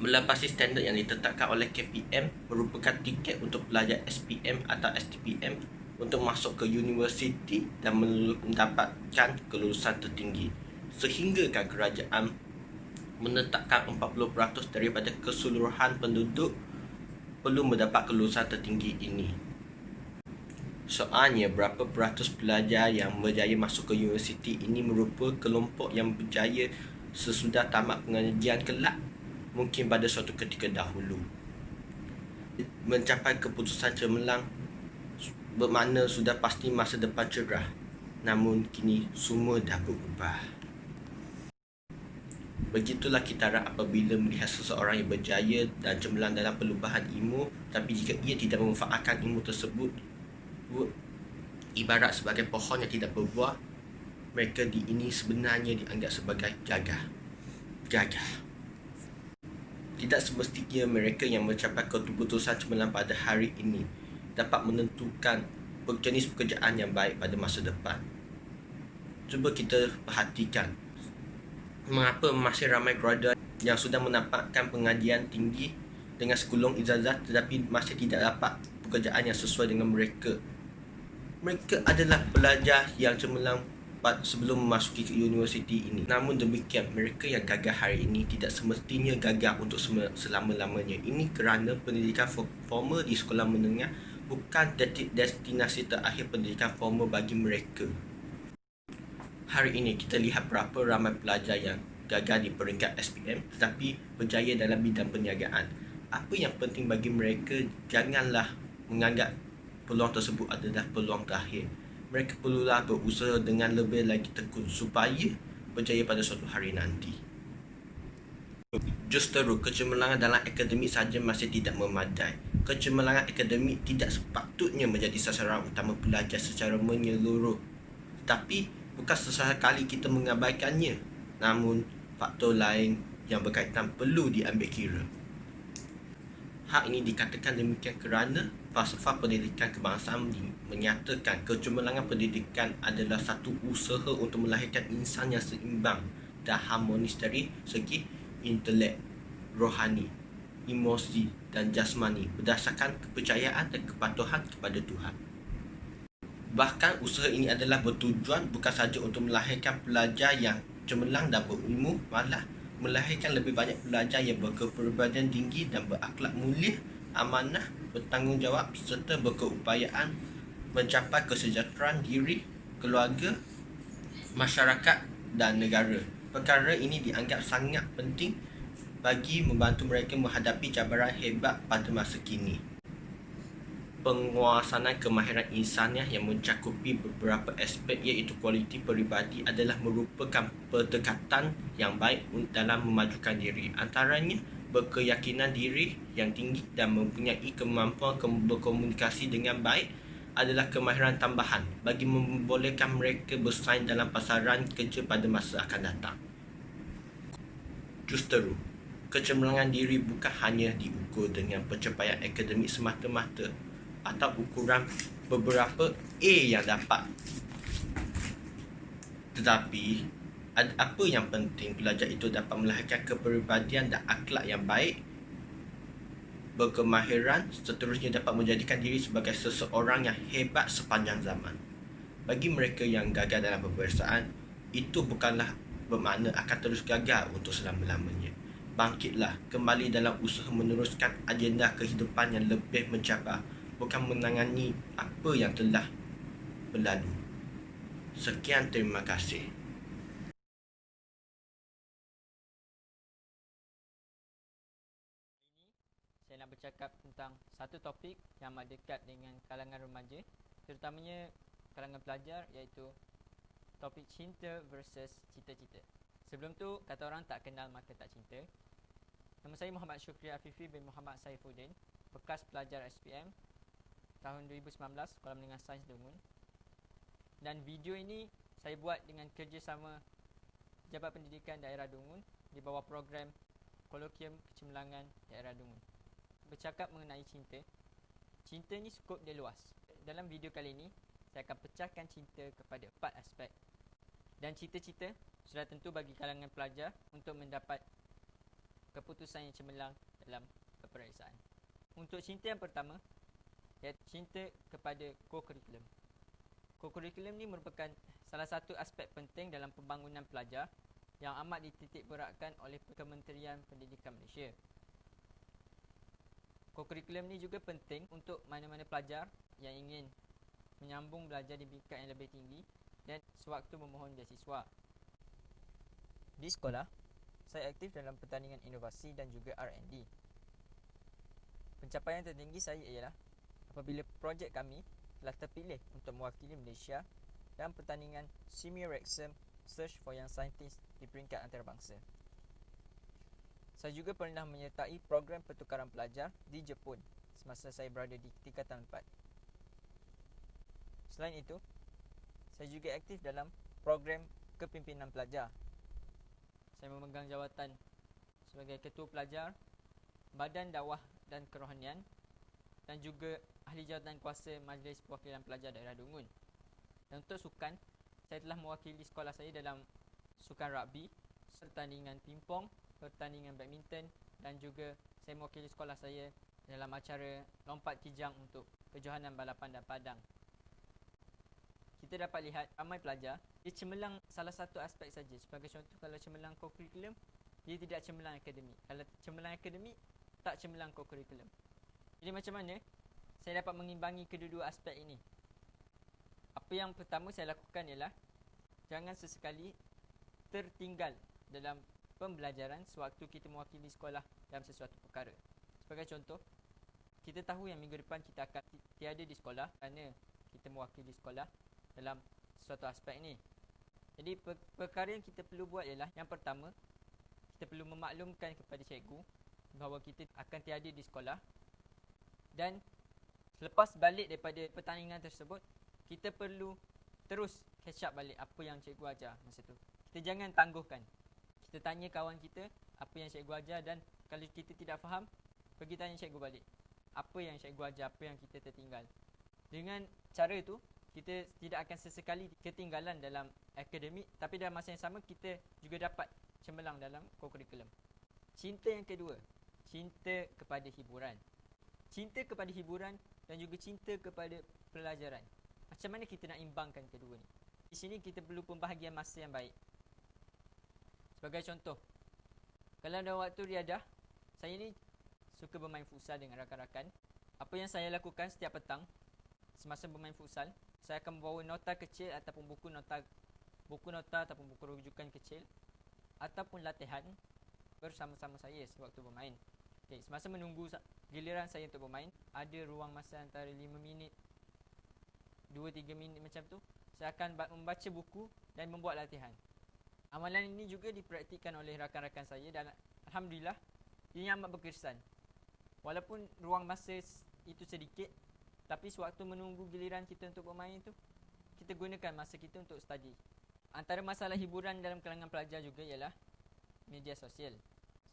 Melepasi standard yang ditetapkan oleh KPM merupakan tiket untuk pelajar SPM atau STPM untuk masuk ke universiti dan mendapatkan kelulusan tertinggi. Sehinggakan kerajaan menetapkan 40% daripada keseluruhan penduduk perlu mendapat kelulusan tertinggi ini. Soalnya, berapa peratus pelajar yang berjaya masuk ke universiti ini merupakan kelompok yang berjaya sesudah tamat pengajian kelak, mungkin pada suatu ketika dahulu. Mencapai keputusan cemerlang bermakna sudah pasti masa depan cerah. Namun kini semua dah berubah. Begitulah kitaran apabila melihat seseorang yang berjaya dan cemerlang dalam perubahan ilmu, tapi jika ia tidak memanfaatkan ilmu tersebut, ibarat sebagai pohon yang tidak berbuah, mereka ini sebenarnya dianggap sebagai gagah. Tidak semestinya mereka yang mencapai keputusan cemerlang pada hari ini dapat menentukan jenis pekerjaan yang baik pada masa depan. Cuba kita perhatikan mengapa masih ramai graduan yang sudah mendapatkan pengajian tinggi dengan segulung ijazah tetapi masih tidak dapat pekerjaan yang sesuai dengan mereka. Mereka adalah pelajar yang cemerlang sebelum memasuki ke universiti ini. Namun demikian, mereka yang gagah hari ini tidak semestinya gagah untuk selama-lamanya. Ini kerana pendidikan formal di sekolah menengah bukan destinasi terakhir pendidikan formal bagi mereka. Hari ini kita lihat berapa ramai pelajar yang gagal di peringkat SPM tetapi berjaya dalam bidang perniagaan. Apa yang penting bagi mereka, janganlah menganggap peluang tersebut adalah peluang terakhir. Mereka perlulah berusaha dengan lebih lagi tekun supaya berjaya pada suatu hari nanti. Justeru, kecemerlangan dalam akademik sahaja masih tidak memadai. Kecemerlangan akademik tidak sepatutnya menjadi sasaran utama pelajar secara menyeluruh. Tapi bukan sesekali kita mengabaikannya. Namun, faktor lain yang berkaitan perlu diambil kira. Hal ini dikatakan demikian kerana falsafah pendidikan kebangsaan menyatakan kecemerlangan pendidikan adalah satu usaha untuk melahirkan insan yang seimbang dan harmonis dari segi intelek, rohani, emosi dan jasmani berdasarkan kepercayaan dan kepatuhan kepada Tuhan. Bahkan usaha ini adalah bertujuan bukan sahaja untuk melahirkan pelajar yang cemerlang dan berilmu, malah melahirkan lebih banyak pelajar yang berkepribadian tinggi dan berakhlak mulia, amanah, bertanggungjawab serta berkeupayaan mencapai kesejahteraan diri, keluarga, masyarakat dan negara. Perkara ini dianggap sangat penting bagi membantu mereka menghadapi cabaran hebat pada masa kini. Penguasaan kemahiran insaniah yang mencakupi beberapa aspek iaitu kualiti peribadi adalah merupakan pendekatan yang baik dalam memajukan diri. Antaranya berkeyakinan diri yang tinggi dan mempunyai kemampuan berkomunikasi dengan baik adalah kemahiran tambahan bagi membolehkan mereka bersaing dalam pasaran kerja pada masa akan datang. Justeru, kecemerlangan diri bukan hanya diukur dengan pencapaian akademik semata-mata atau ukuran beberapa A yang dapat. Tetapi apa yang penting pelajar itu dapat melahirkan kepribadian dan akhlak yang baik, berkemahiran, seterusnya dapat menjadikan diri sebagai seseorang yang hebat sepanjang zaman. Bagi mereka yang gagal dalam peperiksaan, itu bukanlah bermakna akan terus gagal untuk selama-lamanya. Bangkitlah kembali dalam usaha meneruskan agenda kehidupan yang lebih mencabar, bukan menangani apa yang telah berlalu. Sekian, terima kasih. Saya nak nak bercakap tentang satu topik yang amat dekat dengan kalangan remaja, terutamanya kalangan pelajar, iaitu topik cinta versus cita-cita. Sebelum tu, kata orang tak kenal maka tak cinta. Nama saya Muhammad Syukri Afifi bin Muhammad Saifuddin, bekas pelajar SPM tahun 2019, Sekolah Menengah Sains Dungun. Dan video ini saya buat dengan kerjasama Pejabat Pendidikan Daerah Dungun di bawah program Kolokium Kecemerlangan Daerah Dungun. Bercakap mengenai cinta. Cinta ni skop dia luas. Dalam video kali ini, saya akan pecahkan cinta kepada 4 aspek. Dan cita-cita sudah tentu bagi kalangan pelajar untuk mendapat keputusan yang cemerlang dalam keperiksaan. Untuk cinta yang pertama, iaitu cinta kepada co-curriculum. Co-curriculum ni merupakan salah satu aspek penting dalam pembangunan pelajar yang amat dititik beratkan oleh Kementerian Pendidikan Malaysia. Co-curriculum ni juga penting untuk mana-mana pelajar yang ingin menyambung belajar di peringkat yang lebih tinggi dan sewaktu memohon beasiswa. Di sekolah, saya aktif dalam pertandingan inovasi dan juga R&D. Pencapaian tertinggi saya ialah apabila projek kami telah terpilih untuk mewakili Malaysia dalam pertandingan Simurexum Search for Young Scientists di peringkat antarabangsa. Saya juga pernah menyertai program pertukaran pelajar di Jepun semasa saya berada di tingkatan 4. Selain itu, saya juga aktif dalam program kepimpinan pelajar. Saya memegang jawatan sebagai ketua pelajar, Badan Dakwah dan Kerohanian dan juga ahli jawatan kuasa Majlis Perwakilan Pelajar Daerah Dungun. Dan untuk sukan, saya telah mewakili sekolah saya dalam sukan rugby, pertandingan pingpong, pertandingan badminton dan juga saya mewakili sekolah saya dalam acara lompat kijang untuk kejohanan balapan dan padang. Kita dapat lihat ramai pelajar, dia cemerlang salah satu aspek saja. Sebagai contoh, kalau cemerlang co-curriculum, dia tidak cemerlang akademik. Kalau cemerlang akademik, tak cemerlang co-curriculum. Jadi macam mana saya dapat mengimbangi kedua-dua aspek ini? Apa yang pertama saya lakukan ialah jangan sesekali tertinggal dalam pembelajaran sewaktu kita mewakili sekolah dalam sesuatu perkara. Sebagai contoh, kita tahu yang minggu depan kita akan tiada di sekolah kerana kita mewakili sekolah dalam sesuatu aspek ini. Jadi perkara yang kita perlu buat ialah yang pertama, kita perlu memaklumkan kepada cikgu bahawa kita akan tiada di sekolah, dan selepas balik daripada pertandingan tersebut, kita perlu terus catch up balik apa yang cikgu ajar masa tu. Kita jangan tangguhkan. Kita tanya kawan kita apa yang cikgu ajar, dan kalau kita tidak faham, pergi tanya cikgu balik. Apa yang cikgu ajar, apa yang kita tertinggal. Dengan cara itu, kita tidak akan sesekali ketinggalan dalam akademik, tapi dalam masa yang sama kita juga dapat cemerlang dalam co-curriculum. Cinta yang kedua, cinta kepada hiburan. Cinta kepada hiburan dan juga cinta kepada pelajaran. Macam mana kita nak imbangkan kedua ni? Di sini kita perlu pembahagian masa yang baik. Sebagai contoh, kalau dalam waktu riadah, saya ni suka bermain futsal dengan rakan-rakan. Apa yang saya lakukan setiap petang semasa bermain futsal, saya akan membawa nota kecil ataupun buku nota ataupun buku rujukan kecil ataupun latihan bersama-sama saya sewaktu bermain. Okay, semasa menunggu giliran saya untuk bermain, ada ruang masa antara 5 minit 2-3 minit macam tu, saya akan membaca buku dan membuat latihan. Amalan ini juga dipraktikkan oleh rakan-rakan saya dan alhamdulillah ia amat berkesan. Walaupun ruang masa itu sedikit, tapi sewaktu menunggu giliran kita untuk bermain tu, kita gunakan masa kita untuk study. Antara masalah hiburan dalam kalangan pelajar juga ialah media sosial.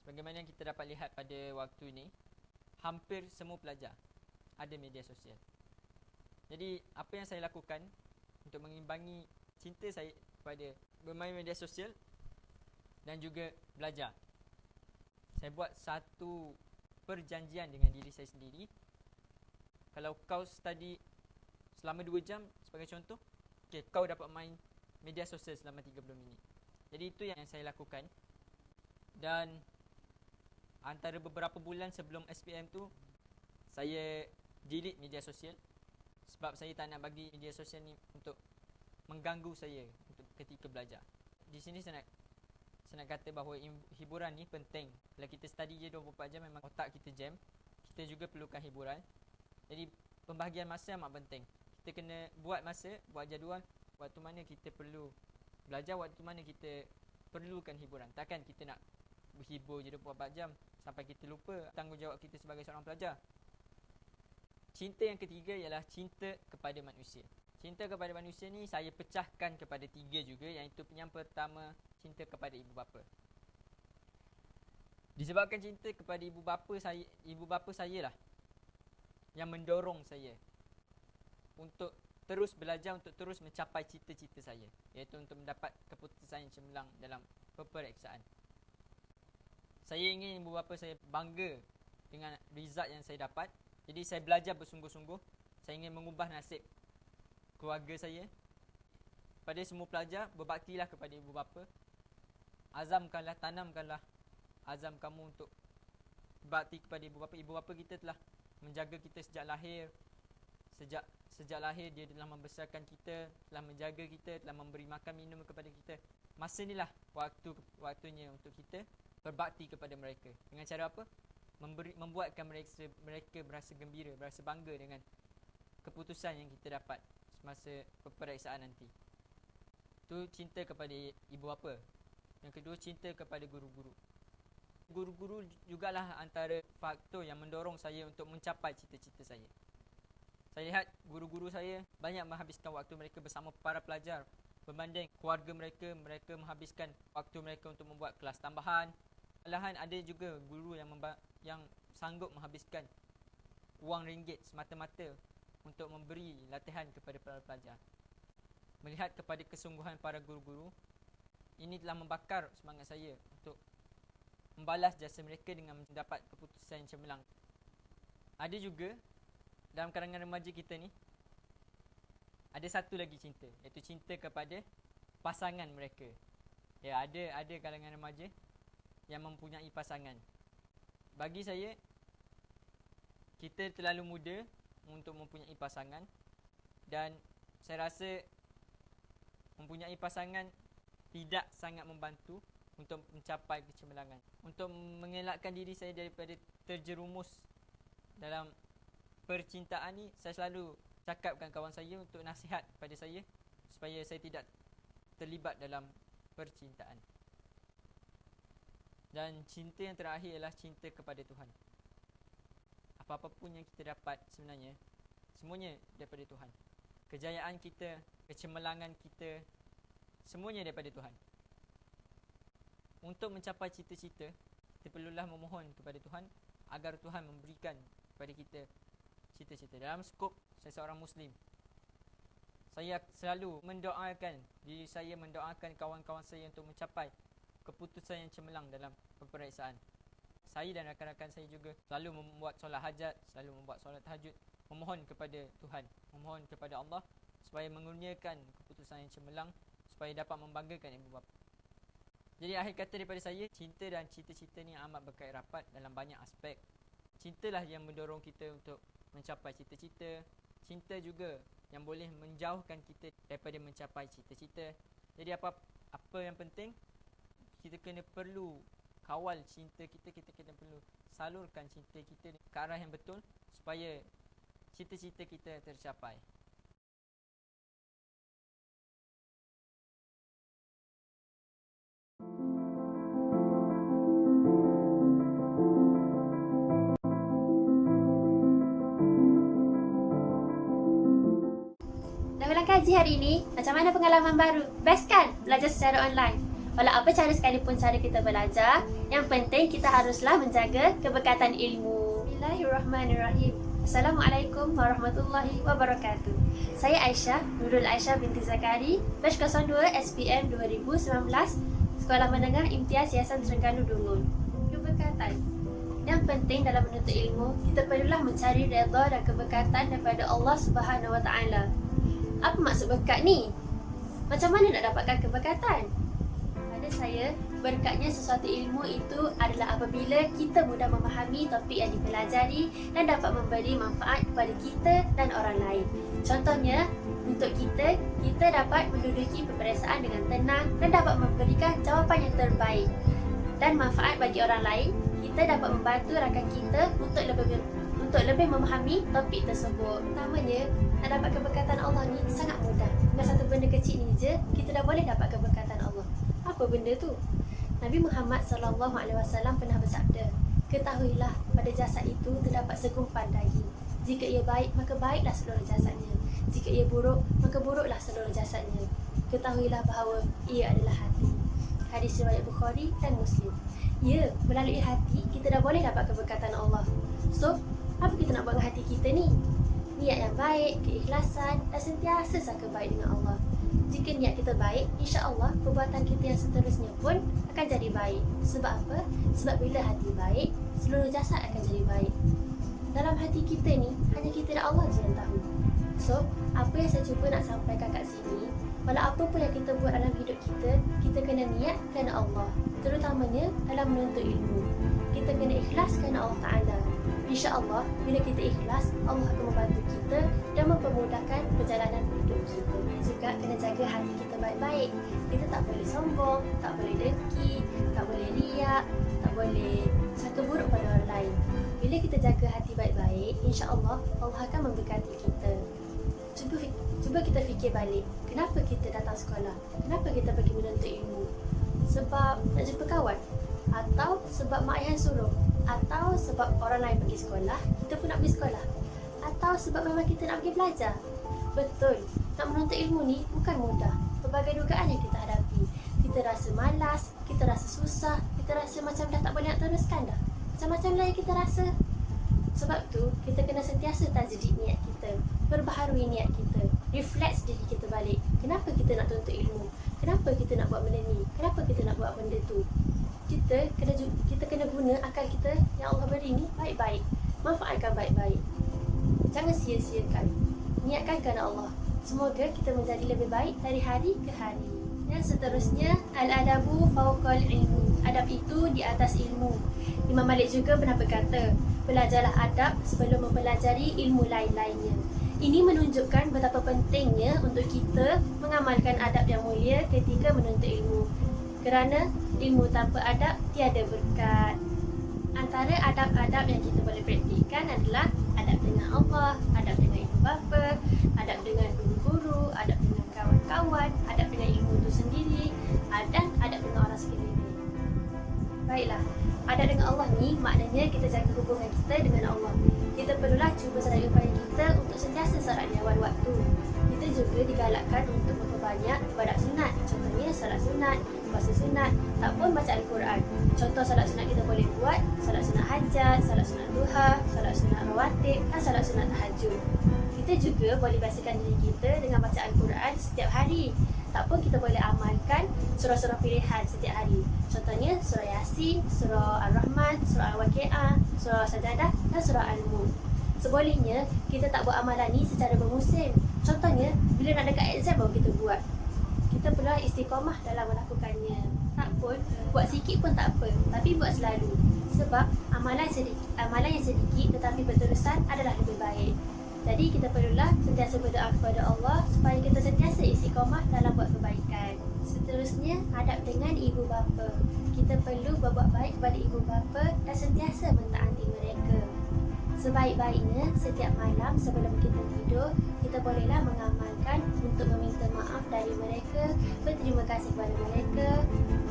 Sebagaimana yang kita dapat lihat pada waktu ini, hampir semua pelajar ada media sosial. Jadi apa yang saya lakukan untuk mengimbangi cinta saya kepada bermain media sosial dan juga belajar, saya buat satu perjanjian dengan diri saya sendiri. Kalau kau study selama 2 jam sebagai contoh, okay, kau dapat main media sosial selama 30 minit. Jadi itu yang saya lakukan. Dan antara beberapa bulan sebelum SPM tu, saya delete media sosial sebab saya tak nak bagi media sosial ni untuk mengganggu saya untuk ketika belajar. Di sini saya nak kata bahawa hiburan ni penting. Kalau kita study je 24 jam, memang otak kita jam. kita juga perlukan hiburan. Jadi pembahagian masa amat penting. Kita kena buat masa, buat jadual waktu mana kita perlu belajar, waktu mana kita perlukan hiburan. Takkan kita nak berhibur je 24 jam sampai kita lupa tanggungjawab kita sebagai seorang pelajar. Cinta yang ketiga ialah cinta kepada manusia. Cinta kepada manusia ni saya pecahkan kepada 3 juga, iaitu yang pertama, cinta kepada ibu bapa. Disebabkan cinta kepada ibu bapa saya lah yang mendorong saya untuk terus belajar, untuk terus mencapai cita-cita saya, iaitu untuk mendapat keputusan yang cemerlang dalam peperiksaan. Saya ingin ibu bapa saya bangga dengan result yang saya dapat. Jadi saya belajar bersungguh-sungguh. Saya ingin mengubah nasib keluarga saya. Pada semua pelajar, berbaktilah kepada ibu bapa. Tanamkanlah azam kamu untuk berbakti kepada ibu bapa. Ibu bapa kita telah menjaga kita sejak lahir. Sejak lahir dia telah membesarkan kita, telah menjaga kita, telah memberi makan minum kepada kita. Masa inilah waktunya untuk kita berbakti kepada mereka. Dengan cara apa? Membuatkan mereka berasa gembira, berasa bangga dengan keputusan yang kita dapat semasa peperiksaan nanti. Itu cinta kepada ibu bapa. Yang kedua, cinta kepada guru-guru. Guru-guru jugalah antara faktor yang mendorong saya untuk mencapai cita-cita saya. Saya lihat guru-guru saya banyak menghabiskan waktu mereka bersama para pelajar berbanding keluarga mereka menghabiskan waktu mereka untuk membuat kelas tambahan. Malahan ada juga guru yang sanggup menghabiskan wang ringgit semata-mata untuk memberi latihan kepada para pelajar. Melihat kepada kesungguhan para guru-guru, ini telah membakar semangat saya untuk membalas jasa mereka dengan mendapat keputusan yang cemerlang. Ada juga dalam kalangan remaja kita ni, ada satu lagi cinta, iaitu cinta kepada pasangan mereka. Ya, ada kalangan remaja yang mempunyai pasangan. Bagi saya, kita terlalu muda untuk mempunyai pasangan, dan saya rasa mempunyai pasangan tidak sangat membantu untuk mencapai kecemerlangan. Untuk mengelakkan diri saya daripada terjerumus dalam percintaan ni, saya selalu cakapkan kawan saya untuk nasihat kepada saya supaya saya tidak terlibat dalam percintaan. Dan cinta yang terakhir ialah cinta kepada Tuhan. Apa-apa pun yang kita dapat sebenarnya, semuanya daripada Tuhan. Kejayaan kita, kecemerlangan kita, semuanya daripada Tuhan. Untuk mencapai cita-cita, kita perlulah memohon kepada Tuhan agar Tuhan memberikan kepada kita cita-cita. Dalam skop saya seorang Muslim, saya selalu mendoakan diri saya, mendoakan kawan-kawan saya untuk mencapai keputusan yang cemerlang dalam peperiksaan. Saya dan rakan-rakan saya juga selalu membuat solat hajat, selalu membuat solat tahajud, memohon kepada Tuhan, memohon kepada Allah supaya mengurniakan keputusan yang cemerlang, supaya dapat membanggakan ibu bapa. Jadi akhir kata daripada saya, cinta dan cita-cita ni amat berkait rapat dalam banyak aspek. Cintalah yang mendorong kita untuk mencapai cita-cita. Cinta juga yang boleh menjauhkan kita daripada mencapai cita-cita. Jadi apa yang penting, kita kena perlu kawal cinta kita kena perlu salurkan cinta kita ke arah yang betul supaya cita-cita kita tercapai. Dah ulang kaji hari ini, macam mana pengalaman baru? Best kan? Belajar secara online. Walau apa cara sekalipun cara kita belajar, yang penting kita haruslah menjaga keberkatan ilmu. Bismillahirrahmanirrahim. Assalamualaikum warahmatullahi wabarakatuh. Saya Aisyah, Nurul Aisyah binti Zakari, Batch 02 SPM 2019, Sekolah Menengah Imtiaz Yayasan Terengganu Dungun. Keberkatan. Yang penting dalam menuntut ilmu, kita perlulah mencari redha dan keberkatan daripada Allah Subhanahu Wa Taala. Apa maksud berkat ni? Macam mana nak dapatkan keberkatan? Pada saya, berkatnya sesuatu ilmu itu adalah apabila kita mudah memahami topik yang dipelajari dan dapat memberi manfaat kepada kita dan orang lain. Contohnya, untuk kita dapat menduduki peperiksaan dengan tenang dan dapat memberikan jawapan yang terbaik. Dan manfaat bagi orang lain, kita dapat membantu rakan kita untuk lebih memahami topik tersebut. Pertamanya, nak dapat keberkatan Allah ni sangat mudah. Dengan satu benda kecil ni je, kita dah boleh dapat keberkatan Allah. Apa benda tu? Nabi Muhammad SAW pernah bersabda, ketahuilah pada jasad itu terdapat segumpal daging. Jika ia baik, maka baiklah seluruh jasadnya. Jika ia buruk, maka buruklah seluruh jasadnya. Ketahuilah bahawa ia adalah hati. Hadis riwayat Bukhari dan Muslim. Ya, melalui hati kita dah boleh dapat keberkatan Allah. So, apa kita nak buat dengan hati kita ni? Niat yang baik, keikhlasan dan sentiasa sangka baik dengan Allah. Jika niat kita baik, insya-Allah perbuatan kita yang seterusnya pun akan jadi baik. Sebab apa? Sebab bila hati baik, seluruh jasad akan jadi baik. Dalam hati kita ni, hanya kita dan Allah je yang tahu. So, apa yang saya cuba nak sampaikan kat sini, walau apa pun yang kita buat dalam hidup kita, kita kena niat kerana Allah. Terutamanya dalam menuntut ilmu. Kita kena ikhlas kerana Allah Ta'ala. InsyaAllah, bila kita ikhlas, Allah akan membantu kita dan mempermudahkan perjalanan hidup kita. Dan juga kena jaga hati kita baik-baik. Kita tak boleh sombong, tak boleh dengki, tak boleh riak, tak boleh sangka buruk pada orang lain. Bila kita jaga hati baik-baik, insyaAllah Allah akan memberkati kita. Cuba kita fikir balik, kenapa kita datang sekolah? Kenapa kita pergi menuntut ilmu? Sebab nak jumpa kawan? Atau sebab mak ayah suruh? Atau sebab orang lain pergi sekolah, kita pun nak pergi sekolah? Atau sebab memang kita nak pergi belajar? Betul, nak menuntut ilmu ni bukan mudah. Pelbagai dugaan yang kita hadapi. Kita rasa malas, kita rasa susah, kita rasa macam dah tak boleh nak teruskan dah. Macam-macam lah yang kita rasa. Sebab tu, kita kena sentiasa tajdid niat kita, perbaharui niat kita, reflect diri kita balik. Kenapa kita nak tuntut ilmu? Kenapa kita nak buat benda ni? Kenapa kita nak buat benda tu? Kita kena guna akal kita yang Allah beri ni baik-baik. Manfaatkan baik-baik. Jangan sia-siakan. Niatkan kerana Allah. Semoga kita menjadi lebih baik dari hari ke hari. Yang seterusnya, al-adabu fawqal ilmu. Adab itu di atas ilmu. Imam Malik juga pernah berkata, belajarlah adab sebelum mempelajari ilmu lain-lainnya. Ini menunjukkan betapa pentingnya untuk kita mengamalkan adab yang mulia ketika menuntut ilmu. Kerana ilmu tanpa adab tiada berkat. Antara adab-adab yang kita boleh praktikkan adalah adab dengan Allah, adab dengan ibu bapa, adab dengan guru-guru, adab dengan kawan-kawan, adab dengan ilmu itu sendiri, dan adab dengan orang sekeliling. Baiklah, adab dengan Allah ni maknanya kita jaga hubungan kita dengan Allah. Kita perlulah cuba sedaya upaya kita untuk sentiasa solat di awal waktu. Kita juga digalakkan untuk memperbanyak ibadat sunat. Contohnya solat sunat, puasa sunat, tak pun baca Al-Quran. Contoh solat sunat kita boleh buat solat sunat hajat, solat sunat duha, solat sunat rawatib dan solat sunat tahajud. Kita juga boleh biasakan diri kita dengan baca Al-Quran setiap hari. Tak pun kita boleh amalkan surah-surah pilihan setiap hari. Contohnya surah Yasin, surah Al-Rahman, surah Al-Waqi'ah, surah Sajadah dan surah Al-Mulk. Sebolehnya kita tak buat amalan ni secara bermusim. Contohnya bila nak dekat exam baru kita buat. Kita perlu istiqamah dalam melakukannya. Tak pun buat sikit pun tak apa, tapi buat selalu. Sebab amalan yang sedikit tetapi berterusan adalah lebih baik. Jadi kita perlulah sentiasa berdoa kepada Allah supaya kita sentiasa istiqamah dalam buat kebaikan. Seterusnya, adab dengan ibu bapa. Kita perlu berbuat baik kepada ibu bapa dan sentiasa mentaati mereka. Sebaik-baiknya, setiap malam sebelum kita tidur, kita bolehlah mengamalkan untuk meminta maaf dari mereka, berterima kasih kepada mereka,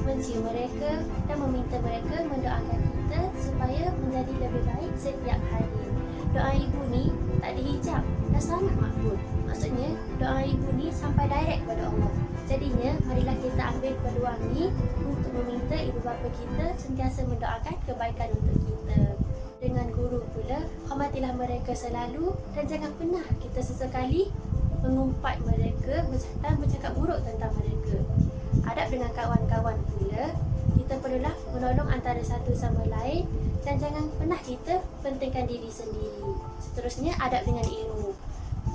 mencium mereka dan meminta mereka mendoakan kita supaya menjadi lebih baik setiap hari. Doa ibu ni tak dihijab dan sangat makbul. Maksudnya, doa ibu ni sampai direct kepada Allah. Jadinya, marilah kita ambil peluang ni untuk meminta ibu bapa kita sentiasa mendoakan kebaikan untuk kita. Dengan guru pula, hormatilah mereka selalu dan jangan pernah kita sesekali mengumpat mereka dan bercakap buruk tentang mereka. Adab dengan kawan-kawan pula, kita perlulah menolong antara satu sama lain dan jangan pernah kita pentingkan diri sendiri. Seterusnya, adab dengan ilmu.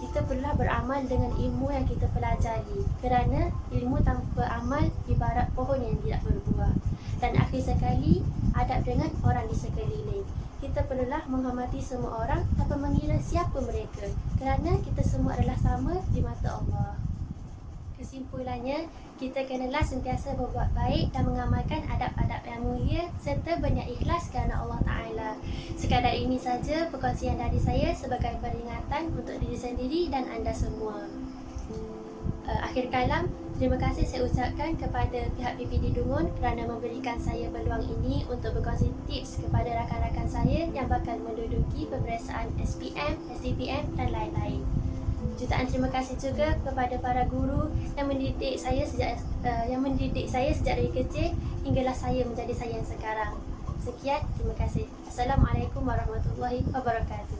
Kita perlulah beramal dengan ilmu yang kita pelajari, kerana ilmu tanpa amal ibarat pohon yang tidak berbuah. Dan akhir sekali, adab dengan orang di sekeliling. Kita perlulah menghormati semua orang tanpa mengira siapa mereka, kerana kita semua adalah sama di mata Allah. Kesimpulannya, kita kenalah sentiasa berbuat baik dan mengamalkan adab-adab yang mulia serta berniat ikhlas kerana Allah Ta'ala. Sekadar ini saja perkongsian dari saya sebagai peringatan untuk diri sendiri dan anda semua. Akhir kalam, terima kasih saya ucapkan kepada pihak PPD Dungun kerana memberikan saya peluang ini untuk berkongsi tips kepada rakan-rakan saya yang bakal menduduki peperiksaan SPM, STPM dan lain-lain. Jutaan terima kasih juga kepada para guru yang mendidik saya sejak dari kecil hinggalah saya menjadi saya yang sekarang. Sekian, terima kasih. Assalamualaikum warahmatullahi wabarakatuh.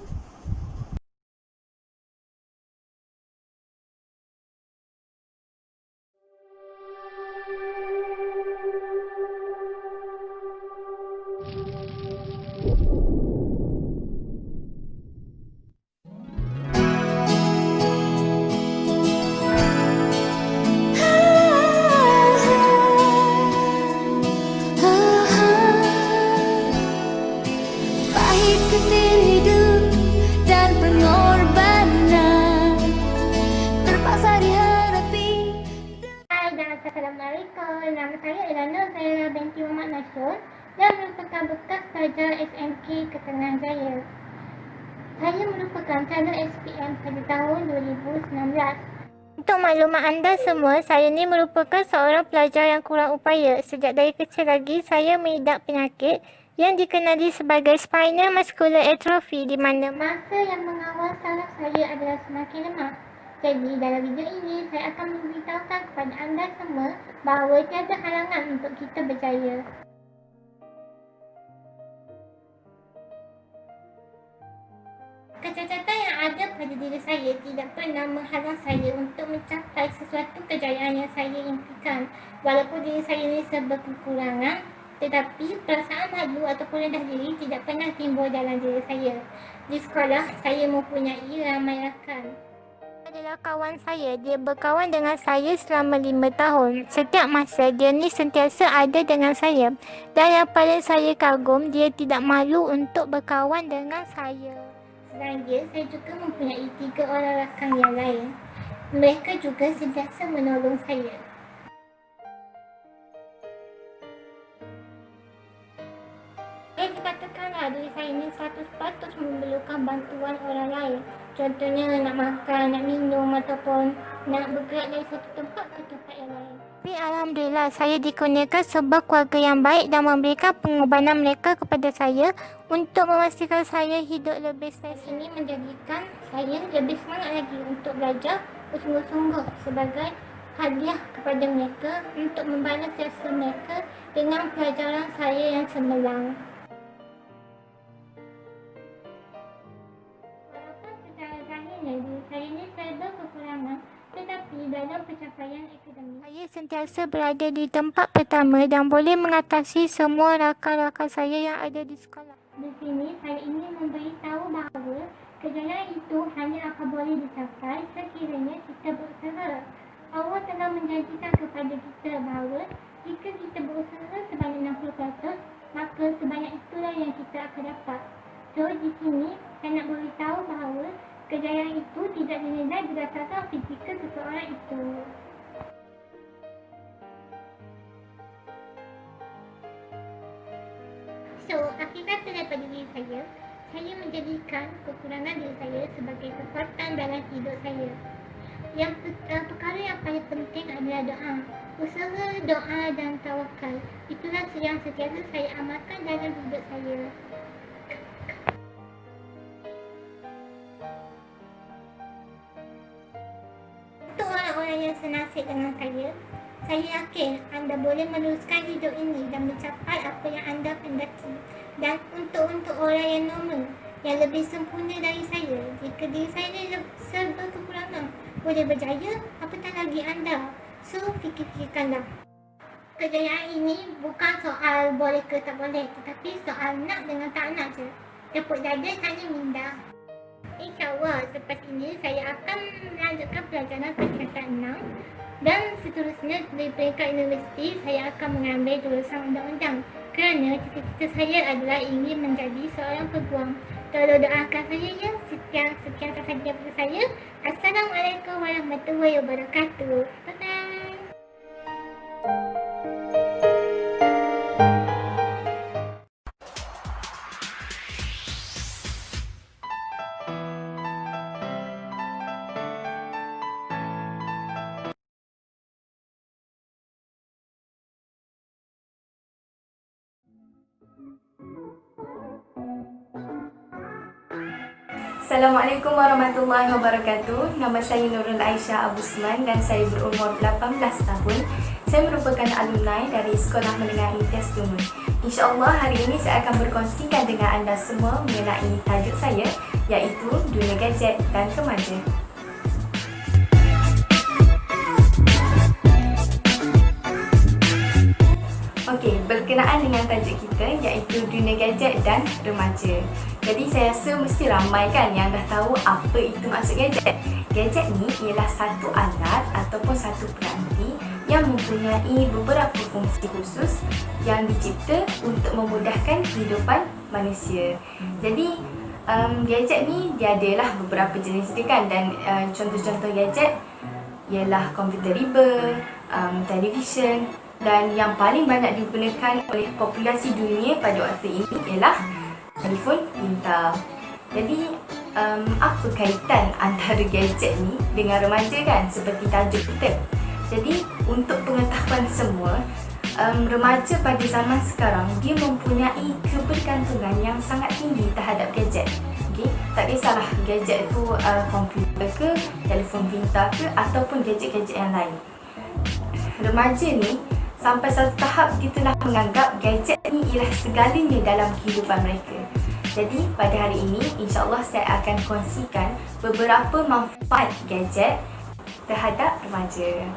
Assalamualaikum, nama saya Elana Zaira binti Muhammad Nasrul dan merupakan bekas pelajar SMK Ketengan Jaya. Saya merupakan calon SPM pada tahun 2019. Untuk maklumat anda semua, saya ni merupakan seorang pelajar yang kurang upaya. Sejak dari kecil lagi, saya mengidap penyakit yang dikenali sebagai spinal muscular atrophy di mana masa yang mengawal saraf saya adalah semakin lemah. Jadi dalam video ini saya akan memberitahukan kepada anda semua bahawa tiada halangan untuk kita berjaya. Kecacatan yang ada pada diri saya tidak pernah menghalang saya untuk mencapai sesuatu kejayaan yang saya impikan. Walaupun diri saya ini serba kekurangan, tetapi perasaan malu ataupun rendah diri tidak pernah timbul dalam diri saya. Di sekolah, saya mempunyai ramai rakan. Adalah kawan saya. Dia berkawan dengan saya selama 5 tahun. Setiap masa dia ni sentiasa ada dengan saya. Dan yang paling saya kagum, dia tidak malu untuk berkawan dengan saya. Selain dia, saya juga mempunyai 3 orang rakan yang lain. Mereka juga sentiasa menolong saya. Katakanlah diri saya ini 100% memerlukan bantuan orang lain. Contohnya nak makan, nak minum ataupun nak bergerak dari satu tempat ke tempat yang lain. Tapi alhamdulillah saya dikurniakan sebuah keluarga yang baik dan memberikan pengorbanan mereka kepada saya untuk memastikan saya hidup lebih stres. Ini menjadikan saya lebih semangat lagi untuk belajar bersungguh-sungguh sebagai hadiah kepada mereka untuk membalas jasa mereka dengan pelajaran saya yang cemerlang. Saya ini serba kekurangan, tetapi dalam pencapaian akademik saya sentiasa berada di tempat pertama dan boleh mengatasi semua rakan-rakan saya yang ada di sekolah. Di sini saya ingin memberitahu bahawa kejayaan itu hanya akan boleh dicapai sekiranya kita berusaha. Allah telah menjanjikan kepada kita bahawa jika kita berusaha sebanyak 60%, maka sebanyak itulah yang kita akan dapat. So di sini saya nak beritahu bahawa kejayaan itu tidak dinilai berdasarkan fizikal seseorang itu. So, akibat daripada diri saya menjadikan kekurangan diri saya sebagai kekuatan dalam hidup saya. Yang perkara yang paling penting adalah doa. Usaha, doa dan tawakal. Itulah yang sentiasa saya amalkan dalam hidup saya. Orang yang senasib dengan saya yakin anda boleh meneruskan hidup ini dan mencapai apa yang anda pendaki. Dan untuk orang yang normal, yang lebih sempurna dari saya, jika diri saya ini serba kekurangan, boleh berjaya, apatah lagi anda. So, fikir-fikirkanlah. Kejayaan ini bukan soal boleh ke tak boleh, tetapi soal nak dengan tak nak je. Tepuk dada, tanya minda. InsyaAllah selepas ini saya akan melanjutkan pelajaran ke tingkatan 6 dan seterusnya di peringkat universiti saya akan mengambil jurusan undang-undang kerana cita-cita saya adalah ingin menjadi seorang peguam. Tolong doakan saya ya. Sekian sahaja daripada saya. Assalamualaikum warahmatullahi wabarakatuh. Bye-bye. Assalamualaikum warahmatullahi wabarakatuh. Nama saya Nurul Aisyah Abusman dan saya berumur 18 tahun. Saya merupakan alumni dari Sekolah Menengah Imtiaz Dungun. InsyaAllah hari ini saya akan berkongsikan dengan anda semua mengenai tajuk saya, iaitu dunia gadget dan remaja. Okey, berkenaan dengan tajuk kita iaitu dunia gadget dan remaja. Jadi saya rasa mesti ramai kan yang dah tahu apa itu maksud gadget. Gadget ni ialah satu alat ataupun satu peranti yang mempunyai beberapa fungsi khusus yang dicipta untuk memudahkan kehidupan manusia. Jadi gadget ni dia adalah beberapa jenis dia kan, dan contoh-contoh gadget ialah komputer riba, televisyen, dan yang paling banyak digunakan oleh populasi dunia pada waktu ini ialah telefon pintar. Jadi apa kaitan antara gadget ni dengan remaja kan, seperti tajuk kita. Jadi untuk pengetahuan semua, remaja pada zaman sekarang dia mempunyai kebergantungan yang sangat tinggi terhadap gadget. Okay? Tak kisahlah gadget tu komputer ke, telefon pintar ke, ataupun gadget-gadget yang lain. Remaja ni sampai satu tahap dia telah menganggap gadget ni ialah segalanya dalam kehidupan mereka. Jadi pada hari ini insya-Allah saya akan kongsikan beberapa manfaat gadget terhadap remaja.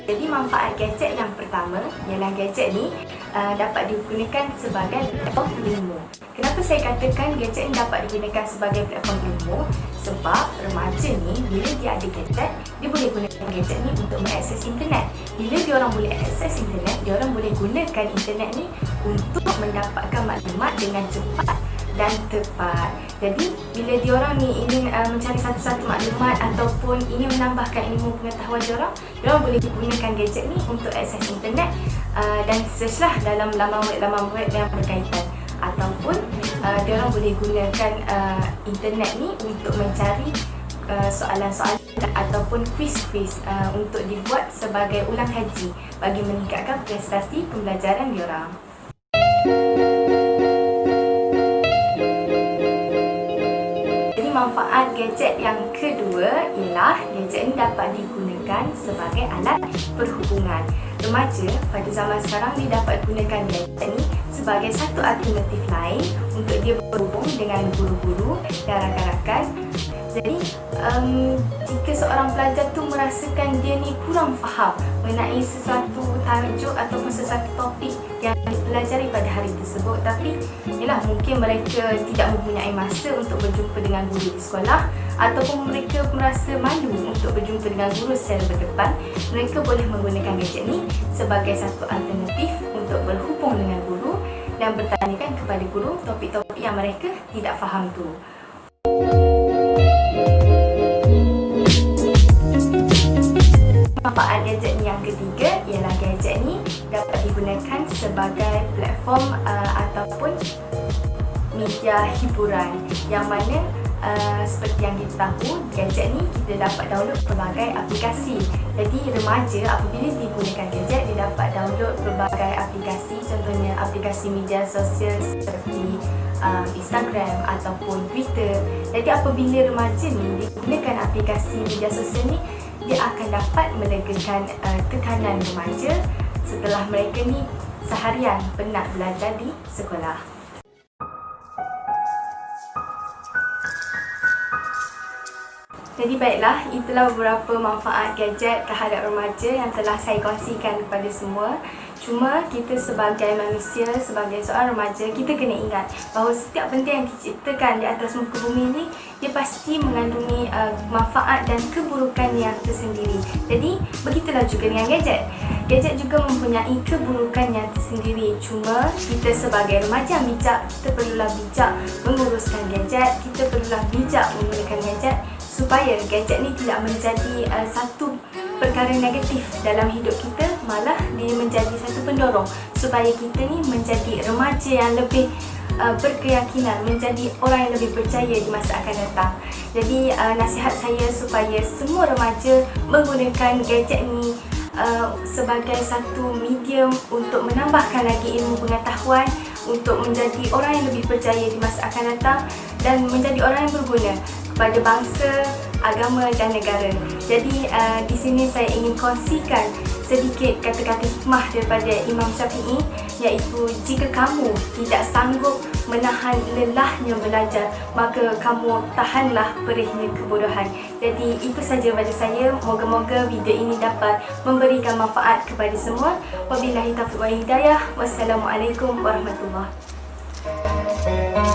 Jadi manfaat gadget yang pertama ialah gadget ni dapat digunakan sebagai platform ilmu. Kenapa saya katakan gadget ni dapat digunakan sebagai platform ilmu? Sebab remaja ni bila dia ada gadget, dia boleh gunakan gadget ni untuk mengakses internet. Bila dia orang boleh akses internet, dia orang boleh gunakan internet ni untuk mendapatkan maklumat dengan cepat dan tepat. Jadi bila diorang ni ingin mencari satu-satu maklumat ataupun ingin menambahkan ilmu pengetahuan diorang boleh gunakan gadget ni untuk akses internet dan search lah dalam laman web yang berkaitan, ataupun diorang boleh gunakan internet ni untuk mencari soalan-soalan ataupun kuis-kuis untuk dibuat sebagai ulang kaji bagi meningkatkan prestasi pembelajaran diorang. Manfaat gadget yang kedua ialah gadget ini dapat digunakan sebagai alat perhubungan. Remaja pada zaman sekarang dia dapat gunakan gadget ini sebagai satu alternatif lain untuk dia berhubung dengan guru-guru dan rakan-rakan. Jadi jika seorang pelajar tu merasakan dia ni kurang faham mengenai sesuatu tajuk ataupun sesuatu topik yang dipelajari pada hari tersebut, tapi ialah mungkin mereka tidak mempunyai masa untuk berjumpa dengan guru di sekolah, ataupun mereka merasa malu untuk berjumpa dengan guru secara berdepan, mereka boleh menggunakan gadget ni sebagai satu alternatif untuk berhubung dengan guru dan bertanyakan kepada guru topik-topik yang mereka tidak faham tu. Manfaat gadget yang ketiga ialah gadget ni dapat digunakan sebagai platform ataupun media hiburan, yang mana seperti yang kita tahu, gadget ni kita dapat download pelbagai aplikasi. Jadi remaja apabila digunakan gadget, dia dapat download pelbagai aplikasi, contohnya aplikasi media sosial seperti Instagram ataupun Twitter. Jadi apabila remaja ni digunakan aplikasi media sosial ni, dia akan dapat melegakan tekanan remaja setelah mereka ni seharian penat belajar di sekolah. Jadi baiklah, itulah beberapa manfaat gadget terhadap remaja yang telah saya kongsikan kepada semua. Cuma kita sebagai manusia, sebagai seorang remaja, kita kena ingat bahawa setiap benda yang diciptakan di atas muka bumi ini, dia pasti mengandungi manfaat dan keburukan yang tersendiri. Jadi begitulah juga dengan gadget. Gadget juga mempunyai keburukan yang tersendiri. Cuma kita sebagai remaja yang bijak, kita perlulah bijak menguruskan gadget, kita perlulah bijak menggunakan gadget supaya gadget ni tidak menjadi satu perkara negatif dalam hidup kita, malah dia menjadi satu pendorong supaya kita ni menjadi remaja yang lebih berkeyakinan, menjadi orang yang lebih percaya di masa akan datang. Jadi nasihat saya supaya semua remaja menggunakan gadget ni sebagai satu medium untuk menambahkan lagi ilmu pengetahuan, untuk menjadi orang yang lebih berjaya di masa akan datang dan menjadi orang yang berguna kepada bangsa, agama dan negara. Jadi di sini saya ingin kongsikan sedikit kata-kata hikmah daripada Imam Syafi'i, iaitu jika kamu tidak sanggup menahan lelahnya belajar, maka kamu tahanlah perihnya kebodohan. Jadi itu saja pada saya. Moga-moga video ini dapat memberikan manfaat kepada semua. Wabillahi taufiq wal hidayah. Wassalamualaikum warahmatullahi wabarakatuh.